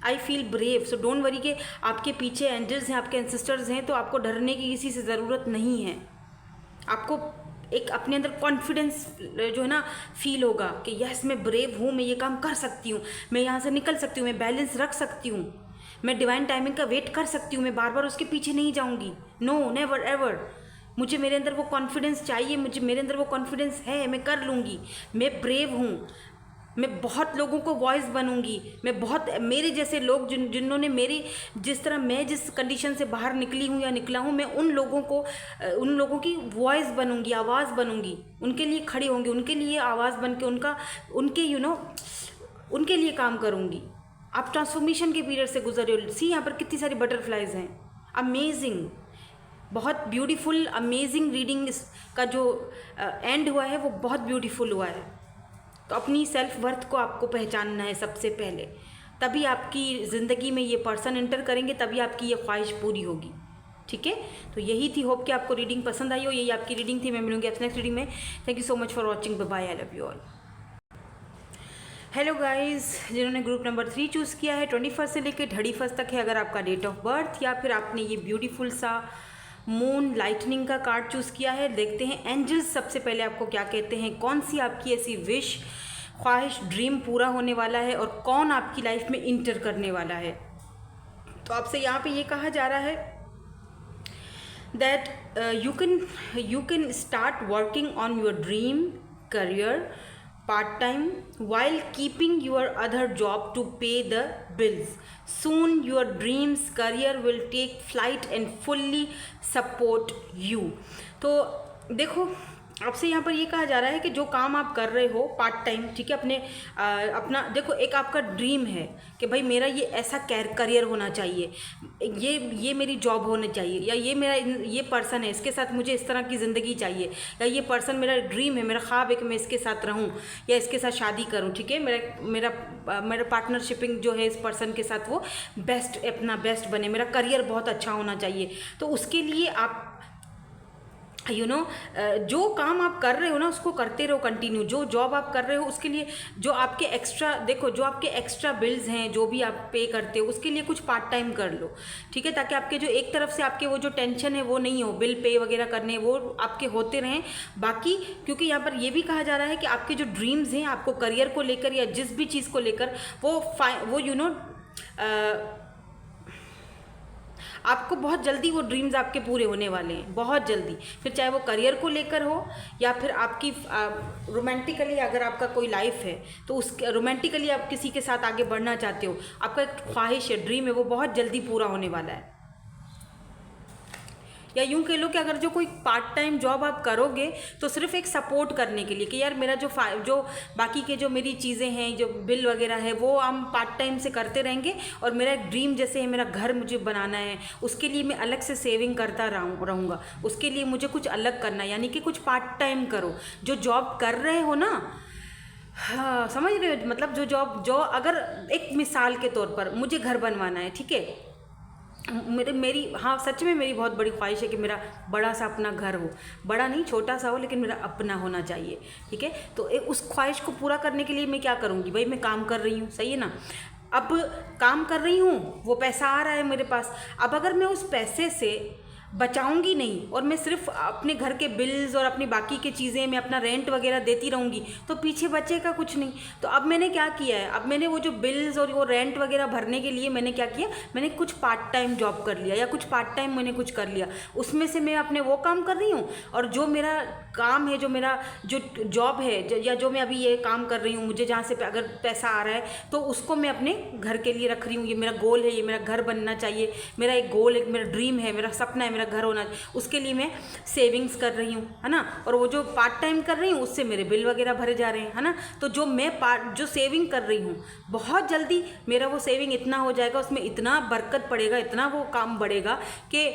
आई feel brave. So don't worry कि आपके पीछे एंजल्स हैं, आपके एंसेस्टर्स हैं, तो आपको डरने की किसी से ज़रूरत नहीं है। आपको एक अपने अंदर कॉन्फिडेंस जो है ना फील होगा कि यस मैं ब्रेव हूँ, मैं ये काम कर सकती हूँ, मैं यहाँ से निकल सकती हूँ, मैं बैलेंस रख सकती हूँ, मैं डिवाइन टाइमिंग का वेट कर सकती हूँ, मैं बार बार उसके पीछे नहीं जाऊँगी। No, never ever. मुझे मेरे अंदर वो कॉन्फिडेंस चाहिए, मुझे मेरे अंदर वो कॉन्फिडेंस है, मैं कर लूँगी, मैं ब्रेव हूँ, मैं बहुत लोगों को वॉइस बनूंगी, मैं बहुत, मेरे जैसे लोग जिन्होंने मेरी, जिस तरह मैं जिस कंडीशन से बाहर निकली हूँ या निकला हूँ, मैं उन लोगों की वॉइस बनूंगी, आवाज़ बनूंगी, उनके लिए खड़ी होंगी, उनके लिए आवाज़ बन के उनके लिए काम करूँगी। आप ट्रांसफॉर्मेशन के पीरियड से गुजर रहे हो। सी यहाँ पर कितनी सारी बटरफ्लाइज हैं, अमेजिंग, बहुत ब्यूटीफुल, अमेजिंग रीडिंग का जो एंड हुआ है वो बहुत ब्यूटीफुल हुआ है। तो अपनी सेल्फ वर्थ को आपको पहचानना है सबसे पहले, तभी आपकी ज़िंदगी में ये पर्सन एंटर करेंगे, तभी आपकी ये ख्वाहिश पूरी होगी। ठीक है, तो यही थी। होप कि आपको रीडिंग पसंद आई हो। यही आपकी रीडिंग थी। मैं मिलूंगी आपसे नेक्स्ट रीडिंग में। Thank you so much for watching. Bye bye, I love you all. Hello guys, जिन्होंने ग्रुप नंबर 3 चूज़ किया है, 21 से लेकर 31 तक है अगर आपका डेट ऑफ बर्थ, या फिर आपने ये ब्यूटीफुल सा मून लाइटनिंग का कार्ड चूज़ किया है। देखते हैं एंजल्स सबसे पहले आपको क्या कहते हैं, कौन सी आपकी ऐसी विश, ख्वाहिश, ड्रीम पूरा होने वाला है और कौन आपकी लाइफ में इंटर करने वाला है। तो आपसे यहाँ पे ये कहा जा रहा है that you can start working on your dream career part time while keeping your other job to pay the bills. Soon your dreams career will take flight and fully support you. तो देखो आपसे यहाँ पर ये कहा जा रहा है कि जो काम आप कर रहे हो पार्ट टाइम, ठीक है, अपना देखो, एक आपका ड्रीम है कि भाई मेरा ये ऐसा करियर होना चाहिए, ये मेरी जॉब होनी चाहिए, या ये पर्सन है, इसके साथ मुझे इस तरह की ज़िंदगी चाहिए, या ये पर्सन मेरा ड्रीम है, मेरा ख्वाब है कि मैं इसके साथ रहूं या इसके साथ शादी करूं। ठीक है, मेरा पार्टनरशिपिंग जो है इस पर्सन के साथ वो अपना बेस्ट बने, मेरा करियर बहुत अच्छा होना चाहिए। तो उसके लिए आप जो काम आप कर रहे हो ना उसको करते रहो कंटिन्यू। जो जॉब आप कर रहे हो उसके लिए जो आपके एक्स्ट्रा बिल्स हैं, जो भी आप पे करते हो, उसके लिए कुछ पार्ट टाइम कर लो। ठीक है, ताकि आपके जो एक तरफ से आपके वो जो टेंशन है वो नहीं हो, बिल पे वगैरह करने वो आपके होते रहें। बाकी क्योंकि यहाँ पर ये भी कहा जा रहा है कि आपके जो ड्रीम्स हैं, आपको करियर को लेकर या जिस भी चीज़ को लेकर वो आपको बहुत जल्दी वो ड्रीम्स आपके पूरे होने वाले हैं, बहुत जल्दी। फिर चाहे वो करियर को लेकर हो या फिर आपकी रोमांटिकली अगर आपका कोई लाइफ है तो उस रोमांटिकली आप किसी के साथ आगे बढ़ना चाहते हो, आपका एक ख्वाहिश है, ड्रीम है, वो बहुत जल्दी पूरा होने वाला है। या यूँ कह लो कि अगर जो कोई पार्ट टाइम जॉब आप करोगे तो सिर्फ एक सपोर्ट करने के लिए कि यार मेरा जो बाकी के जो मेरी चीज़ें हैं, जो बिल वगैरह है, वो हम पार्ट टाइम से करते रहेंगे, और मेरा एक ड्रीम जैसे है मेरा घर मुझे बनाना है, उसके लिए मैं अलग से सेविंग करता रहूँगा, उसके लिए मुझे कुछ अलग करना है। यानी कि कुछ पार्ट टाइम करो। जो जॉब कर रहे हो ना, हाँ समझ रहे हो, मतलब जो अगर एक मिसाल के तौर पर मुझे घर बनवाना है, ठीक है, मेरी हाँ सच में मेरी बहुत बड़ी ख्वाहिश है कि मेरा बड़ा सा अपना घर हो, बड़ा नहीं छोटा सा हो, लेकिन मेरा अपना होना चाहिए, ठीक है। तो उस ख्वाहिश को पूरा करने के लिए मैं क्या करूँगी भाई, मैं काम कर रही हूँ, सही है ना। अब काम कर रही हूँ, वो पैसा आ रहा है मेरे पास, अब अगर मैं उस पैसे से बचाऊंगी नहीं और मैं सिर्फ अपने घर के बिल्स और अपनी बाकी की चीज़ें, मैं अपना रेंट वगैरह देती रहूँगी, तो पीछे बचेगा कुछ नहीं। तो अब मैंने क्या किया है, अब मैंने वो जो बिल्स और वो रेंट वगैरह भरने के लिए मैंने क्या किया, मैंने कुछ पार्ट टाइम जॉब कर लिया, या कुछ पार्ट टाइम मैंने कुछ कर लिया, उसमें से मैं अपने वो काम कर रही हूँ, और जो मेरा काम है, जो मेरा जो जॉब है, या जो मैं अभी ये काम कर रही हूँ, मुझे जहाँ से अगर पैसा आ रहा है तो उसको मैं अपने घर के लिए रख रही हूँ। ये मेरा गोल है, ये मेरा घर बनना चाहिए, मेरा एक गोल है, मेरा ड्रीम है, मेरा सपना है, मेरा घर होना, उसके लिए मैं सेविंग्स कर रही हूँ, है ना। और वो जो पार्ट टाइम कर रही हूँ उससे मेरे बिल वगैरह भरे जा रहे हैं, है ना। तो जो मैं जो सेविंग कर रही हूँ, बहुत जल्दी मेरा वो सेविंग इतना हो जाएगा, उसमें इतना बरकत पड़ेगा, इतना वो काम बढ़ेगा कि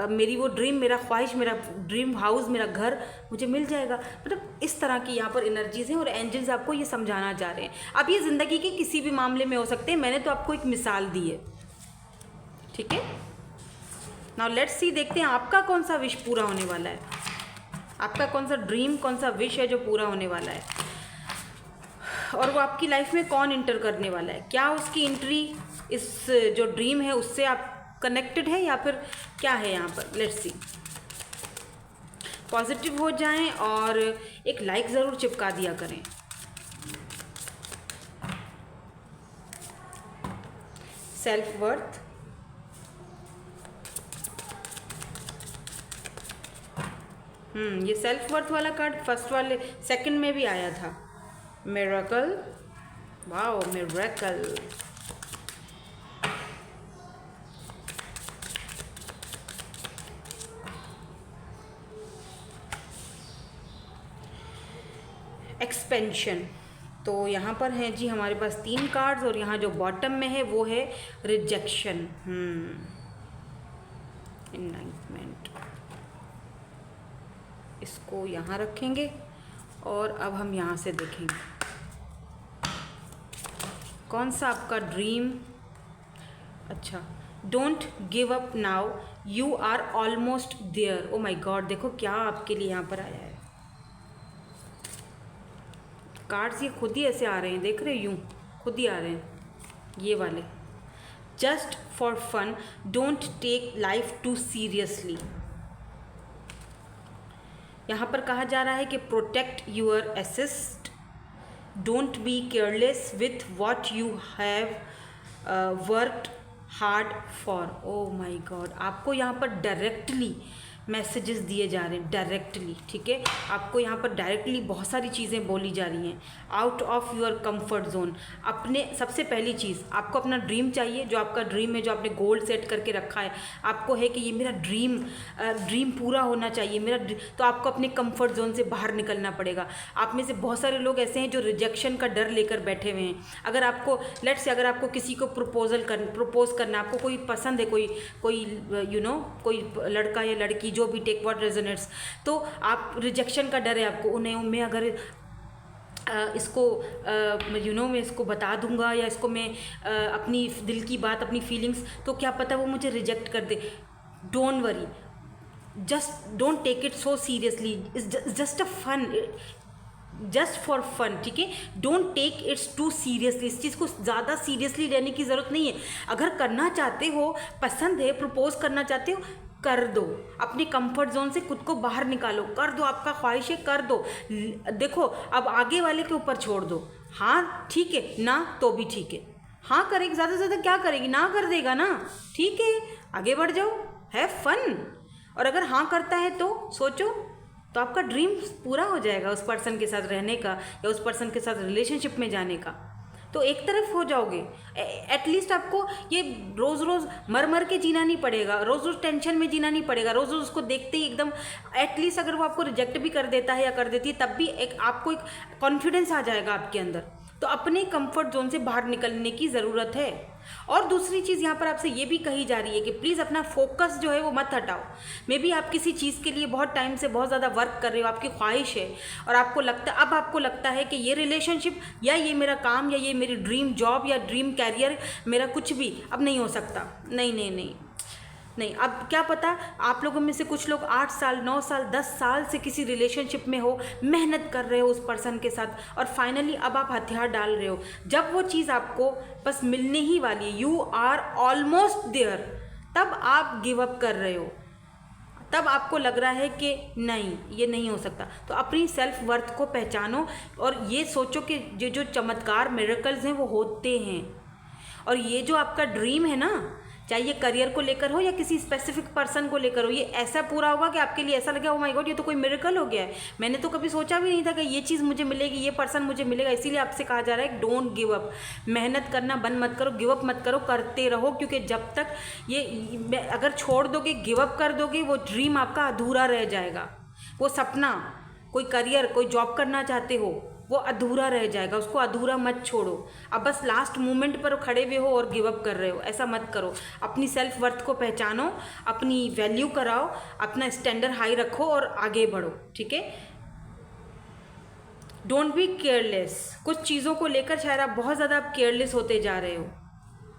मेरी वो ड्रीम, मेरा ख्वाहिश, मेरा ड्रीम हाउस, मेरा घर मुझे मिल जाएगा। मतलब इस तरह की यहाँ पर एनर्जीज हैं, और एंजल्स आपको ये समझाना चाह रहे हैं। अब ये ज़िंदगी के किसी भी मामले में हो सकते हैं, मैंने तो आपको एक मिसाल दी है, ठीक है। नाउ लेट्स सी, देखते हैं आपका कौन सा विश पूरा होने वाला है, आपका कौन सा ड्रीम, कौन सा विश है जो पूरा होने वाला है, और वो आपकी लाइफ में कौन इंटर करने वाला है। क्या उसकी एंट्री इस जो ड्रीम है उससे आप कनेक्टेड है, या फिर क्या है यहाँ पर। लेट्स सी, पॉजिटिव हो जाएं और एक लाइक ज़रूर चिपका दिया करें। सेल्फ वर्थ, ये सेल्फ वर्थ वाला कार्ड फर्स्ट वाले सेकंड में भी आया था। Miracle, wow miracle, expansion. तो यहाँ पर हैं जी हमारे पास 3 कार्ड्स, और यहाँ जो बॉटम में है वो है रिजेक्शन, इनलाइटमेंट। इसको यहाँ रखेंगे, और अब हम यहाँ से देखेंगे कौन सा आपका ड्रीम। अच्छा, don't give up now, you are almost there. Oh my God, देखो क्या आपके लिए यहाँ पर आया है। कार्ड्स ये खुद ही ऐसे आ रहे हैं, देख रहे हो, यूँ खुद ही आ रहे हैं ये वाले। Just for fun, don't take life too seriously. यहाँ पर कहा जा रहा है कि protect your asset, don't be careless with what you have worked hard for. Oh my God, आपको यहाँ पर डायरेक्टली मैसेजेस दिए जा रहे हैं, डायरेक्टली, ठीक है। आपको यहाँ पर डायरेक्टली बहुत सारी चीज़ें बोली जा रही हैं। Out of your comfort zone, अपने सबसे पहली चीज़, आपको अपना ड्रीम चाहिए, जो आपका ड्रीम है, जो आपने गोल सेट करके रखा है, आपको है कि ये मेरा ड्रीम पूरा होना चाहिए मेरा, तो आपको अपने कंफर्ट जोन से बाहर निकलना पड़ेगा। आप में से बहुत सारे लोग ऐसे हैं जो रिजेक्शन का डर लेकर बैठे हुए हैं। अगर आपको लेट्स से अगर आपको किसी को प्रपोज करना, आपको कोई पसंद है, कोई कोई लड़का या लड़की, जो भी, टेक व्हाट रेजोनेट्स, तो आप रिजेक्शन का डर है आपको, उन्हें मैं अगर इसको मैं इसको बता दूंगा, या इसको मैं अपनी दिल की बात, अपनी फीलिंग्स, तो क्या पता वो मुझे रिजेक्ट कर दे। Don't worry, just don't take it so seriously, it's just a fun, just for fun, ठीक है। Don't take it's too seriously, इस चीज़ को ज़्यादा सीरियसली लेने की ज़रूरत नहीं है। अगर करना चाहते हो, पसंद है, प्रपोज करना चाहते हो, कर दो। अपने कंफर्ट जोन से खुद को बाहर निकालो, कर दो। आपका ख्वाहिश है, कर दो। देखो, अब आगे वाले के ऊपर छोड़ दो। हाँ ठीक है ना, तो भी ठीक है। हाँ करेगी, ज़्यादा से ज़्यादा क्या करेगी, ना कर देगा ना, ठीक है, आगे बढ़ जाओ, हैव फन। और अगर हाँ करता है तो सोचो, तो आपका ड्रीम पूरा हो जाएगा, उस पर्सन के साथ रहने का, या उस पर्सन के साथ रिलेशनशिप में जाने का। तो एक तरफ हो जाओगे। एटलीस्ट आपको ये रोज़ रोज़ मर मर के जीना नहीं पड़ेगा, रोज़ रोज़ टेंशन में जीना नहीं पड़ेगा, रोज़ रोज़ उसको देखते ही एकदम, एटलीस्ट अगर वो आपको रिजेक्ट भी कर देता है या कर देती है तब भी एक आपको एक कॉन्फिडेंस आ जाएगा आपके अंदर। तो अपने कंफर्ट जोन से बाहर निकलने की ज़रूरत है। और दूसरी चीज़ यहाँ पर आपसे ये भी कही जा रही है कि प्लीज़ अपना फोकस जो है वो मत हटाओ। मे बी आप किसी चीज़ के लिए बहुत टाइम से बहुत ज़्यादा वर्क कर रहे हो, आपकी ख्वाहिश है, और आपको लगता है कि ये रिलेशनशिप या ये मेरा काम या ये मेरी ड्रीम जॉब या ड्रीम कैरियर, मेरा कुछ भी अब नहीं हो सकता। नहीं नहीं नहीं नहीं, अब क्या पता आप लोगों में से कुछ लोग 8 साल 9 साल 10 साल से किसी रिलेशनशिप में हो, मेहनत कर रहे हो उस पर्सन के साथ, और फाइनली अब आप हथियार डाल रहे हो। जब वो चीज़ आपको बस मिलने ही वाली है, यू आर ऑलमोस्ट देयर, तब आप गिव अप कर रहे हो, तब आपको लग रहा है कि नहीं ये नहीं हो सकता। तो अपनी सेल्फ वर्थ को पहचानो और ये सोचो कि ये जो चमत्कार मिरेकल्स हैं वो होते हैं। और ये जो आपका ड्रीम है ना, चाहे ये करियर को लेकर हो या किसी स्पेसिफिक पर्सन को लेकर हो, ये ऐसा पूरा होगा कि आपके लिए ऐसा लगेगा ओ माय गॉड ये तो कोई मिरेकल हो गया है, मैंने तो कभी सोचा भी नहीं था कि ये चीज़ मुझे मिलेगी, ये पर्सन मुझे मिलेगा। इसीलिए आपसे कहा जा रहा है डोंट गिव अप, मेहनत करना बंद मत करो, गिव अप मत करो, करते रहो। क्योंकि जब तक ये अगर छोड़ दोगे, गिव अप कर दोगे, वो ड्रीम आपका अधूरा रह जाएगा। वो सपना, कोई करियर कोई जॉब करना चाहते हो, वो अधूरा रह जाएगा, उसको अधूरा मत छोड़ो। अब बस लास्ट मोमेंट पर खड़े हुए हो और गिव अप कर रहे हो, ऐसा मत करो। अपनी सेल्फ वर्थ को पहचानो, अपनी वैल्यू कराओ, अपना स्टैंडर्ड हाई रखो और आगे बढ़ो, ठीक है। Don't be careless. कुछ चीज़ों को लेकर शायद आप बहुत ज़्यादा आप केयरलेस होते जा रहे हो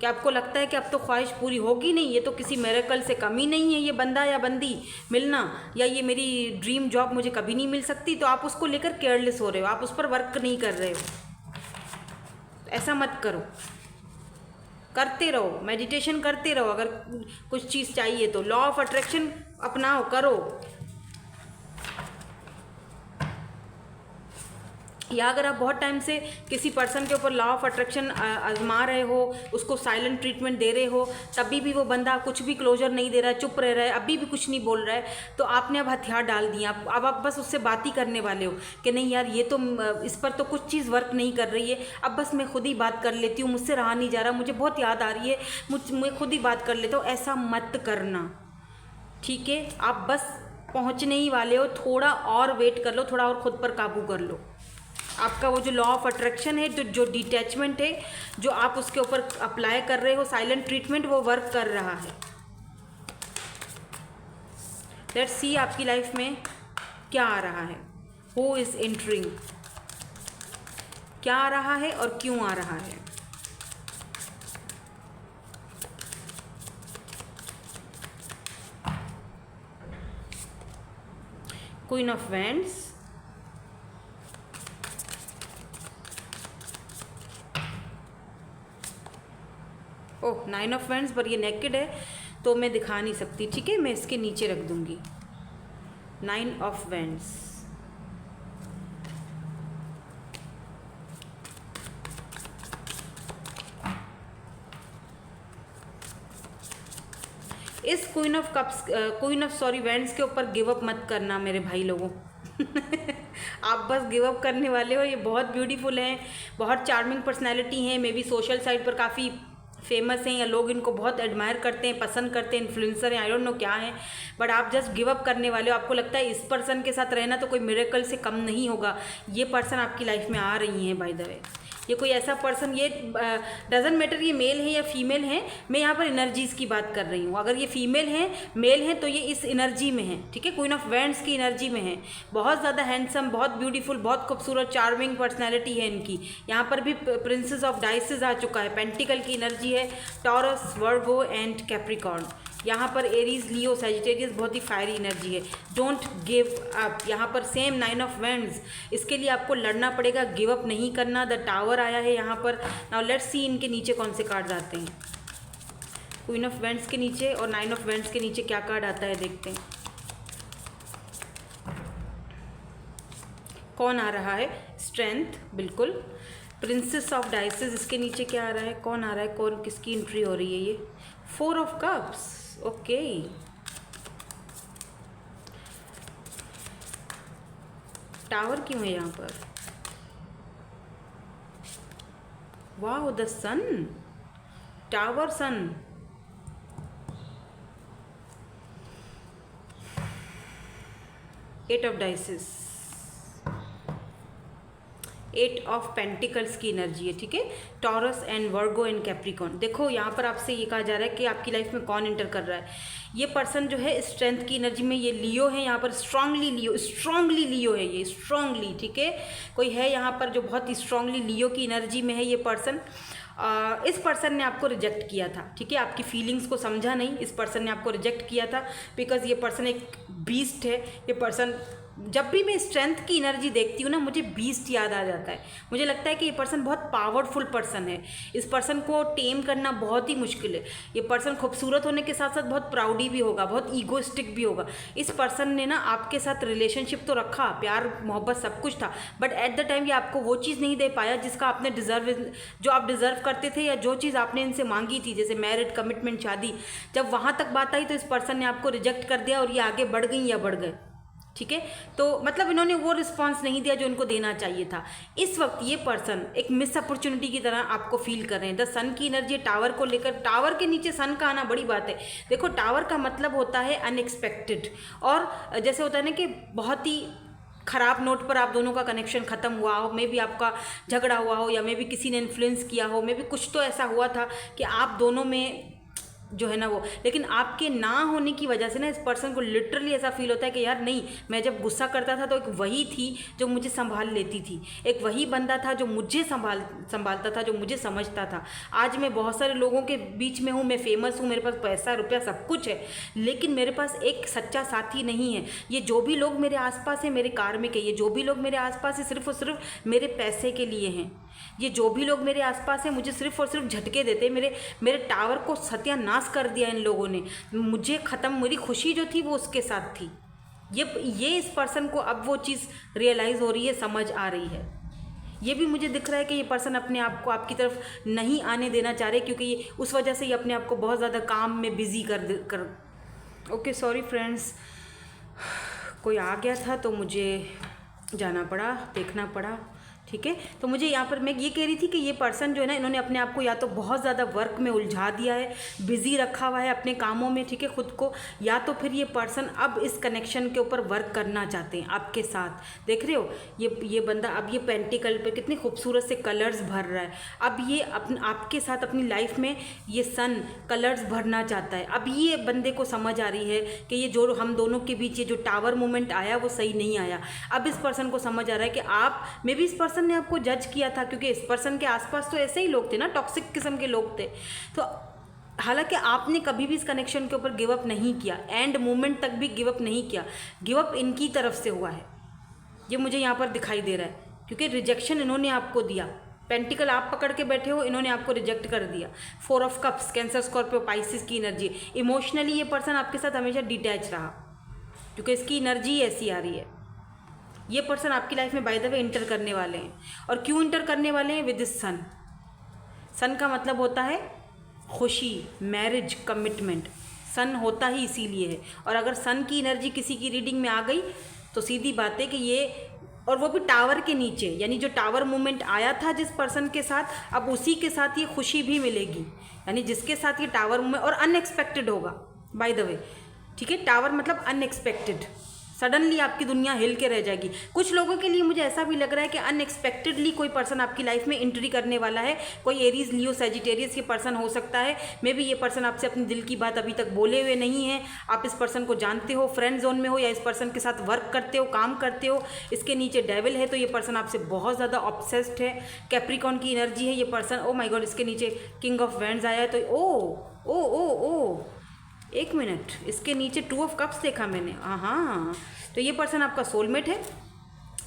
कि आपको लगता है कि अब तो ख्वाहिश पूरी होगी नहीं, ये तो किसी मिरेकल से कमी नहीं है, ये बंदा या बंदी मिलना, या ये मेरी ड्रीम जॉब मुझे कभी नहीं मिल सकती। तो आप उसको लेकर केयरलेस हो रहे हो, आप उस पर वर्क नहीं कर रहे हो। ऐसा मत करो, करते रहो, मेडिटेशन करते रहो। अगर कुछ चीज़ चाहिए तो लॉ ऑफ अट्रैक्शन अपनाओ, करो। या अगर आप बहुत टाइम से किसी पर्सन के ऊपर लॉ ऑफ अट्रैक्शन आजमा रहे हो, उसको साइलेंट ट्रीटमेंट दे रहे हो, तभी भी वो बंदा कुछ भी क्लोजर नहीं दे रहा है, चुप रह रहा है, अभी भी कुछ नहीं बोल रहा है, तो आपने अब हथियार डाल दिया। अब आप बस उससे बात ही करने वाले हो कि नहीं यार ये तो इस पर तो कुछ चीज़ वर्क नहीं कर रही है, अब बस मैं खुद ही बात कर लेती हूँ, मुझसे रहा नहीं जा रहा, मुझे बहुत याद आ रही है, मैं खुद ही बात कर लेता हूँ। ऐसा मत करना, ठीक है। आप बस पहुँचने ही वाले हो, थोड़ा और वेट कर लो, थोड़ा और खुद पर काबू कर लो। आपका वो जो लॉ ऑफ अट्रैक्शन है, जो डिटैचमेंट है, जो आप उसके ऊपर अप्लाई कर रहे हो साइलेंट ट्रीटमेंट, वो वर्क कर रहा है। लेट्स सी आपकी लाइफ में क्या आ रहा है, हु इज एंटरिंग, क्या आ रहा है और क्यों आ रहा है। Queen of wands, oh 9 of wands, पर ये नेकेड है तो मैं दिखा नहीं सकती, ठीक है, मैं इसके नीचे रख दूंगी। 9 ऑफ वैंड्स, इस क्वीन ऑफ वैंड्स के ऊपर गिव अप मत करना मेरे भाई लोगों। आप बस गिव अप करने वाले हो। ये बहुत ब्यूटीफुल हैं, बहुत चार्मिंग पर्सनैलिटी हैं, मे बी सोशल साइट पर काफ़ी फेमस हैं, या लोग इनको बहुत एडमायर करते हैं, पसंद करते हैं, इन्फ्लुएंसर हैं, आई डोंट नो क्या है, बट आप जस्ट गिव अप करने वाले हो। आपको लगता है इस पर्सन के साथ रहना तो कोई मिरेकल से कम नहीं होगा। ये पर्सन आपकी लाइफ में आ रही हैं बाय द वे, ये कोई ऐसा पर्सन, ये डजेंट मैटर ये मेल है या फीमेल है, मैं यहाँ पर एनर्जीज़ की बात कर रही हूँ। अगर ये फीमेल है मेल है तो ये इस एनर्जी में है, ठीक है, क्वीन ऑफ वैंड्स की एनर्जी में है। बहुत ज़्यादा हैंडसम, बहुत ब्यूटीफुल, बहुत खूबसूरत चार्मिंग पर्सनैलिटी है इनकी। यहाँ पर भी प्रिंसेस ऑफ डाइसेस आ चुका है, पेंटिकल की एनर्जी है, टॉरस, वर्गो एंड कैप्रिकॉर्न। यहाँ पर एरीज, लियो, सैजिटेरियस, बहुत ही फायरी एनर्जी है। Don't give up. यहाँ पर सेम 9 ऑफ वैंड्स, इसके लिए आपको लड़ना पड़ेगा, गिव अप नहीं करना। द टावर आया है यहाँ पर। नाउ लेट्स सी इनके नीचे कौन से कार्ड्स आते हैं। क्वीन ऑफ वैंड्स के नीचे और 9 ऑफ वैंड्स के नीचे क्या कार्ड आता है, देखते हैं कौन आ रहा है। स्ट्रेंथ, बिल्कुल। प्रिंसेस ऑफ डाइसेस, इसके नीचे क्या आ रहा है, कौन आ रहा है, कौन किसकी एंट्री हो रही है। ये 4 ऑफ कप्स, ओके। टावर क्यों है यहाँ पर, वाह, the sun, tower sun. Eight of dices, eight of pentacles की एनर्जी है, ठीक है। Taurus and Virgo and Capricorn. देखो यहाँ पर आपसे ये कहा जा रहा है कि आपकी लाइफ में कौन एंटर कर रहा है। ये पर्सन जो है स्ट्रेंथ की एनर्जी में, ये लियो है यहाँ पर, स्ट्रांगली लियो है ये, स्ट्रांगली, ठीक है। कोई है यहाँ पर जो बहुत ही स्ट्रांगली लियो की एनर्जी में है ये पर्सन। इस पर्सन ने आपको रिजेक्ट किया था, ठीक है। आपकी फीलिंग्स को समझा नहीं, इस पर्सन ने आपको रिजेक्ट किया था बिकॉज ये पर्सन एक बीस्ट है। ये पर्सन, जब भी मैं स्ट्रेंथ की एनर्जी देखती हूँ ना, मुझे बीस्ट याद आ जाता है। मुझे लगता है कि ये पर्सन बहुत पावरफुल पर्सन है। इस पर्सन को टेम करना बहुत ही मुश्किल है। ये पर्सन खूबसूरत होने के साथ साथ बहुत प्राउडी भी होगा, बहुत ईगोइस्टिक भी होगा। इस पर्सन ने ना आपके साथ रिलेशनशिप तो रखा, प्यार मोहब्बत सब कुछ था, बट एट द टाइम ये आपको वो चीज़ नहीं दे पाया जिसका आपने जो आप डिज़र्व करते थे, या जो चीज़ आपने इनसे मांगी थी, जैसे मैरिड, कमिटमेंट, शादी। जब वहाँ तक बात आई तो इस पर्सन ने आपको रिजेक्ट कर दिया और ये आगे बढ़ गई या बढ़ गए, ठीक है। तो मतलब इन्होंने वो रिस्पांस नहीं दिया जो इनको देना चाहिए था। इस वक्त ये पर्सन एक मिस अपॉर्चुनिटी की तरह आपको फील कर रहे हैं। द सन की एनर्जी टावर को लेकर, टावर के नीचे सन का आना बड़ी बात है। देखो टावर का मतलब होता है अनएक्सपेक्टेड, और जैसे होता है ना कि बहुत ही ख़राब नोट पर आप दोनों का कनेक्शन ख़त्म हुआ हो, मे भी आपका झगड़ा हुआ हो, या मे भी किसी ने इन्फ्लुएंस किया हो, मे भी कुछ तो ऐसा हुआ था कि आप दोनों में जो है ना वो, लेकिन आपके ना होने की वजह से ना इस पर्सन को लिटरली ऐसा फील होता है कि यार नहीं, मैं जब गुस्सा करता था तो एक वही थी जो मुझे संभाल लेती थी, एक वही बंदा था जो मुझे संभालता था, जो मुझे समझता था। आज मैं बहुत सारे लोगों के बीच में हूँ, मैं फेमस हूँ, मेरे पास पैसा रुपया सब कुछ है, लेकिन मेरे पास एक सच्चा साथी नहीं है। ये जो भी लोग मेरे आसपास हैं मेरे कार्मिक है, ये जो भी लोग मेरे आसपास है सिर्फ और सिर्फ मेरे पैसे के लिए हैं। ये जो भी लोग मेरे आसपास हैं मुझे सिर्फ और सिर्फ झटके देते, मेरे टावर को सत्यानाश कर दिया इन लोगों ने, मुझे ख़त्म, मेरी खुशी जो थी वो उसके साथ थी। ये इस पर्सन को अब वो चीज़ रियलाइज़ हो रही है, समझ आ रही है। ये भी मुझे दिख रहा है कि ये पर्सन अपने आप को आपकी तरफ नहीं आने देना चाह रहे, क्योंकि ये उस वजह से ये अपने आप को बहुत ज़्यादा काम में बिजी कर ओके सॉरी फ्रेंड्स, कोई आ गया था तो मुझे जाना पड़ा, देखना पड़ा, ठीक है। तो मुझे यहाँ पर मैं ये कह रही थी कि ये पर्सन जो है ना, इन्होंने अपने आप को या तो बहुत ज़्यादा वर्क में उलझा दिया है, बिजी रखा हुआ है अपने कामों में, ठीक है, खुद को, या तो फिर ये पर्सन अब इस कनेक्शन के ऊपर वर्क करना चाहते हैं आपके साथ। देख रहे हो ये बंदा अब ये पेंटिकल पे कितने खूबसूरत से कलर्स भर रहा है। अब ये आपके साथ अपनी लाइफ में ये सन कलर्स भरना चाहता है। अब ये बंदे को समझ आ रही है कि ये जो हम दोनों के बीच ये जो टावर मोमेंट आया वो सही नहीं आया। अब इस पर्सन को समझ आ रहा है कि आप मे भी इस पर्सन ने आपको जज किया था, क्योंकि इस पर्सन के आसपास तो ऐसे ही लोग थे ना, टॉक्सिक किस्म के लोग थे। तो हालांकि आपने कभी भी इस कनेक्शन के ऊपर गिव अप नहीं किया, एंड मोमेंट तक भी गिव अप नहीं किया, गिव अप इनकी तरफ से हुआ है, ये मुझे यहाँ पर दिखाई दे रहा है, क्योंकि रिजेक्शन इन्होंने आपको दिया। पेंटिकल आप पकड़ के बैठे हो, इन्होंने आपको रिजेक्ट कर दिया। 4 of cups, cancer, Scorpio, Pisces की एनर्जी। इमोशनली ये पर्सन आपके साथ हमेशा डिटैच रहा, क्योंकि इसकी एनर्जी ऐसी आ रही है। ये पर्सन आपकी लाइफ में बाय द वे इंटर करने वाले हैं, और क्यों इंटर करने वाले हैं? विद दिस सन। सन का मतलब होता है खुशी, मैरिज, कमिटमेंट। सन होता ही इसीलिए है। और अगर सन की एनर्जी किसी की रीडिंग में आ गई तो सीधी बात है कि ये, और वो भी टावर के नीचे, यानी जो टावर मूवमेंट आया था जिस पर्सन के साथ, अब उसी के साथ ये खुशी भी मिलेगी, यानी जिसके साथ ये टावर मूवमेंट, और अनएक्सपेक्टेड होगा बाय द वे, ठीक है। टावर मतलब अनएक्सपेक्टेड, सडनली आपकी दुनिया हिल के रह जाएगी। कुछ लोगों के लिए मुझे ऐसा भी लग रहा है कि अनएक्सपेक्टेडली कोई पर्सन आपकी लाइफ में एंट्री करने वाला है। कोई एरीज, लियो, सैजिटेरियस ये पर्सन हो सकता है। मे बी ये पर्सन आपसे अपने दिल की बात अभी तक बोले हुए नहीं है। आप इस पर्सन को जानते हो, फ्रेंड जोन में हो, या इस पर्सन के साथ वर्क करते हो, काम करते हो। इसके नीचे डेविल है, तो ये पर्सन आपसे बहुत ज़्यादा ऑब्सेस्ड है। कैप्रिकॉन की एनर्जी है ये पर्सन। ओ माय गॉड, इसके नीचे किंग ऑफ वैंड्स आया है, तो ओ एक मिनट, इसके नीचे 2 ऑफ कप्स देखा मैंने। हाँ, तो ये पर्सन आपका सोलमेट है,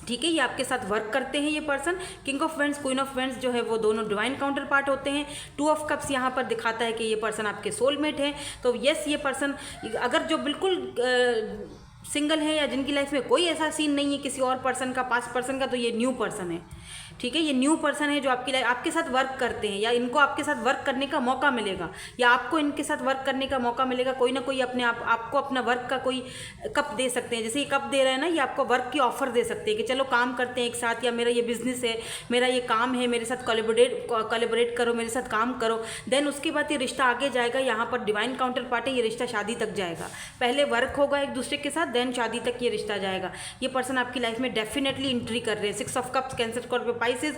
ठीक है। ये आपके साथ वर्क करते हैं ये person. King of vends, queen of vends जो है वो दोनों डिवाइन काउंटर पार्ट होते हैं। 2 ऑफ कप्स यहाँ पर दिखाता है कि ये पर्सन आपके सोलमेट हैं। तो यस, ये पर्सन अगर जो बिल्कुल सिंगल है, या जिनकी लाइफ में कोई ऐसा सीन नहीं है किसी और पर्सन का, पास्ट पर्सन का, तो ये न्यू पर्सन है। ठीक है। ये न्यू पर्सन है जो आपके साथ वर्क करते हैं, या इनको आपके साथ वर्क करने का मौका मिलेगा, या आपको इनके साथ वर्क करने का मौका मिलेगा। कोई ना कोई आपको अपना वर्क का कोई कप दे सकते हैं। जैसे ये कप दे रहे हैं ना, ये आपको वर्क की ऑफर दे सकते हैं कि चलो काम करते हैं एक साथ, या मेरा ये बिजनेस है, मेरा ये काम है, मेरे साथ कोलैबोरेट करो, मेरे साथ काम करो। देन उसके बाद ये रिश्ता आगे जाएगा। यहाँ पर डिवाइन काउंटर पार्ट है, ये रिश्ता शादी तक जाएगा। पहले वर्क होगा एक दूसरे के साथ, देन शादी तक ये रिश्ता जाएगा। ये पर्सन आपकी लाइफ में डेफिनेटली एंट्री कर रहे हैं। 6 of cups, cancer, Scorpio, spices.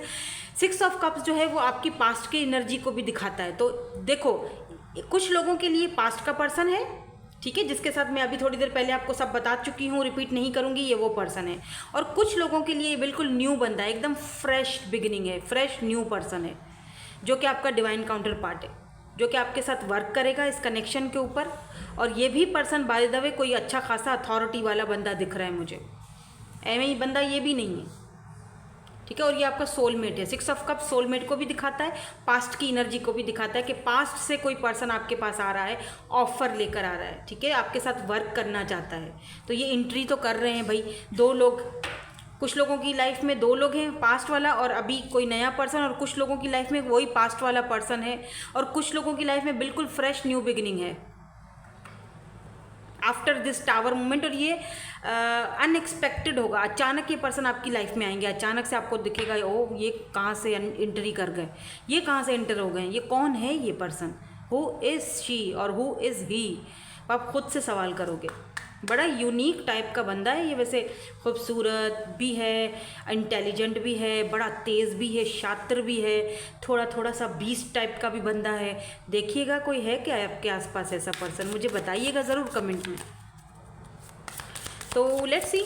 6 of cups जो है वो आपकी पास्ट के एनर्जी को भी दिखाता है। तो देखो, कुछ लोगों के लिए पास्ट का पर्सन है, ठीक है, जिसके साथ मैं अभी थोड़ी देर पहले आपको सब बता चुकी हूँ, रिपीट नहीं करूँगी, ये वो पर्सन है। और कुछ लोगों के लिए ये बिल्कुल न्यू बंदा है, एकदम फ्रेश बिगिनिंग है, फ्रेश न्यू पर्सन है, जो कि आपका डिवाइन काउंटर पार्ट है, जो कि आपके साथ वर्क करेगा इस कनेक्शन के ऊपर। और ये भी पर्सन बाय द वे कोई अच्छा खासा अथॉरिटी वाला बंदा दिख रहा है मुझे, एवं ही बंदा ये भी नहीं है, ठीक है। और ये आपका सोलमेट है। 6 ऑफ कप सोलमेट को भी दिखाता है, पास्ट की एनर्जी को भी दिखाता है कि पास्ट से कोई पर्सन आपके पास आ रहा है, ऑफर लेकर आ रहा है, ठीक है, आपके साथ वर्क करना चाहता है। तो ये एंट्री तो कर रहे हैं भाई 2 लोग। कुछ लोगों की लाइफ में 2 लोग हैं, पास्ट वाला और अभी कोई नया पर्सन, और कुछ लोगों की लाइफ में वही पास्ट वाला पर्सन है, और कुछ लोगों की लाइफ में बिल्कुल फ्रेश न्यू बिगिनिंग है आफ्टर दिस टावर मूवमेंट। और ये अनएक्सपेक्टेड होगा, अचानक ये पर्सन आपकी लाइफ में आएंगे, अचानक से आपको दिखेगा ओ ये कहाँ से एंट्री कर गए, ये कहाँ से एंटर हो गए, ये कौन है ये पर्सन, हु इज़ शी और हु इज़ ही। आप खुद से सवाल करोगे। बड़ा यूनिक टाइप का बंदा है ये, वैसे खूबसूरत भी है, इंटेलिजेंट भी है, बड़ा तेज़ भी है, शातिर भी है, थोड़ा सा बीस्ट टाइप का भी बंदा है। देखिएगा कोई है क्या आपके आसपास ऐसा पर्सन, मुझे बताइएगा ज़रूर कमेंट में। तो लेट्स सी,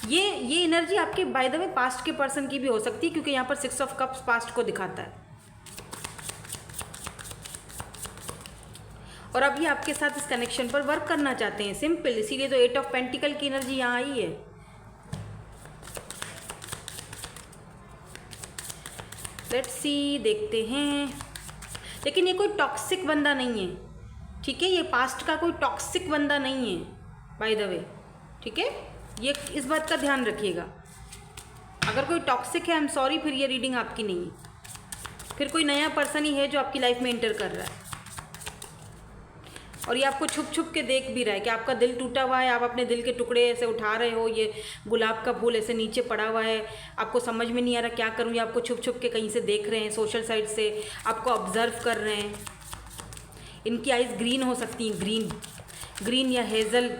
ये एनर्जी आपके बाय द वे पास्ट के पर्सन की भी हो सकती है, क्योंकि यहाँ पर 6 ऑफ कप्स पास्ट को दिखाता है। और अब ये आपके साथ इस कनेक्शन पर वर्क करना चाहते हैं, सिंपल, इसीलिए तो 8 ऑफ पेंटिकल की एनर्जी यहाँ आई है। लेट्स सी, देखते हैं। लेकिन ये कोई टॉक्सिक बंदा नहीं है, ठीक है, ये पास्ट का कोई टॉक्सिक बंदा नहीं है बाय द वे, ठीक है, ये इस बात का ध्यान रखिएगा। अगर कोई टॉक्सिक है, आई एम सॉरी, फिर ये रीडिंग आपकी नहीं है, फिर कोई नया पर्सन ही है जो आपकी लाइफ में एंटर कर रहा है। और ये आपको छुप छुप के देख भी रहा है कि आपका दिल टूटा हुआ है, आप अपने दिल के टुकड़े ऐसे उठा रहे हो, ये गुलाब का फूल ऐसे नीचे पड़ा हुआ है, आपको समझ में नहीं आ रहा क्या करूँ, ये आपको छुप छुप के कहीं से देख रहे हैं, सोशल साइड से आपको ऑब्जर्व कर रहे हैं। इनकी आइज़ ग्रीन हो सकती हैं, ग्रीन या हेज़ल,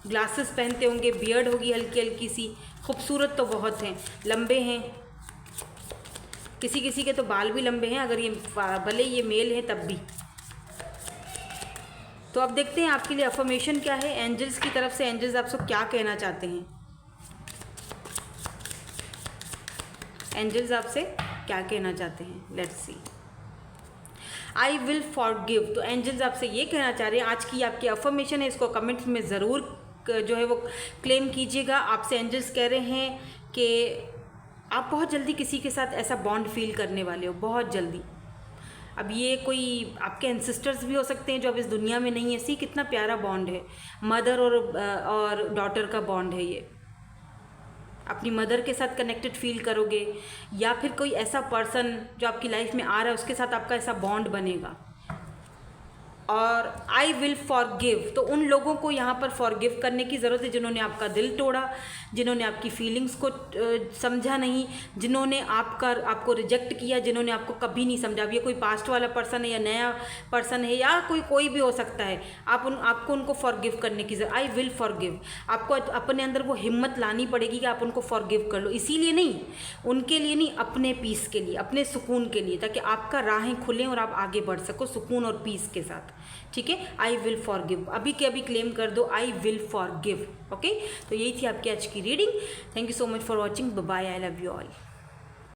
ग्लासेस पहनते होंगे, बियर्ड होगी हल्की हल्की सी, खूबसूरत तो बहुत हैं, लंबे हैं, किसी किसी के तो बाल भी लंबे हैं, अगर ये भले ये मेल है तब भी। तो अब देखते हैं आपके लिए अफर्मेशन क्या है एंजल्स की तरफ से। एंजल्स आपसे क्या कहना चाहते हैं, एंजल्स आपसे क्या कहना चाहते हैं, let's see. I will forgive, तो एंजल्स आपसे ये कहना चाह रहे हैं, आज की आपकी अफर्मेशन है, इसको कमेंट्स में ज़रूर जो है वो क्लेम कीजिएगा। आपसे एंजल्स कह रहे हैं कि आप बहुत जल्दी किसी के साथ ऐसा बॉन्ड फील करने वाले हो, बहुत जल्दी। अब ये कोई आपके एंसेस्टर्स भी हो सकते हैं जो अब इस दुनिया में नहीं है। सी कितना प्यारा बॉन्ड है, मदर और डॉटर का बॉन्ड है ये। अपनी मदर के साथ कनेक्टेड फील करोगे, या फिर कोई ऐसा पर्सन जो आपकी लाइफ में आ रहा है उसके साथ आपका ऐसा बॉन्ड बनेगा। और आई विल फॉरगिव, तो उन लोगों को यहाँ पर फॉरगिव करने की ज़रूरत है जिन्होंने आपका दिल तोड़ा, जिन्होंने आपकी फीलिंग्स को समझा नहीं, जिन्होंने आपको रिजेक्ट किया, जिन्होंने आपको कभी नहीं समझा। अब ये कोई पास्ट वाला पर्सन है या नया पर्सन है या कोई भी हो सकता है, आपको उनको फॉरगिव करने की ज़रूरत। आई विल फॉरगिव, आपको अपने अंदर वो हिम्मत लानी पड़ेगी कि आप उनको फॉरगिव कर लो। इसीलिए नहीं, उनके लिए नहीं, अपने पीस के लिए, अपने सुकून के लिए, ताकि आपका राहें खुलें और आप आगे बढ़ सको सुकून और पीस के साथ, ठीक है। आई विल फॉरगिव, अभी के अभी क्लेम कर दो, आई विल फॉरगिव, ओके। तो यही थी आपकी आज की reading. Thank you so much for watching, bye bye, I love you all.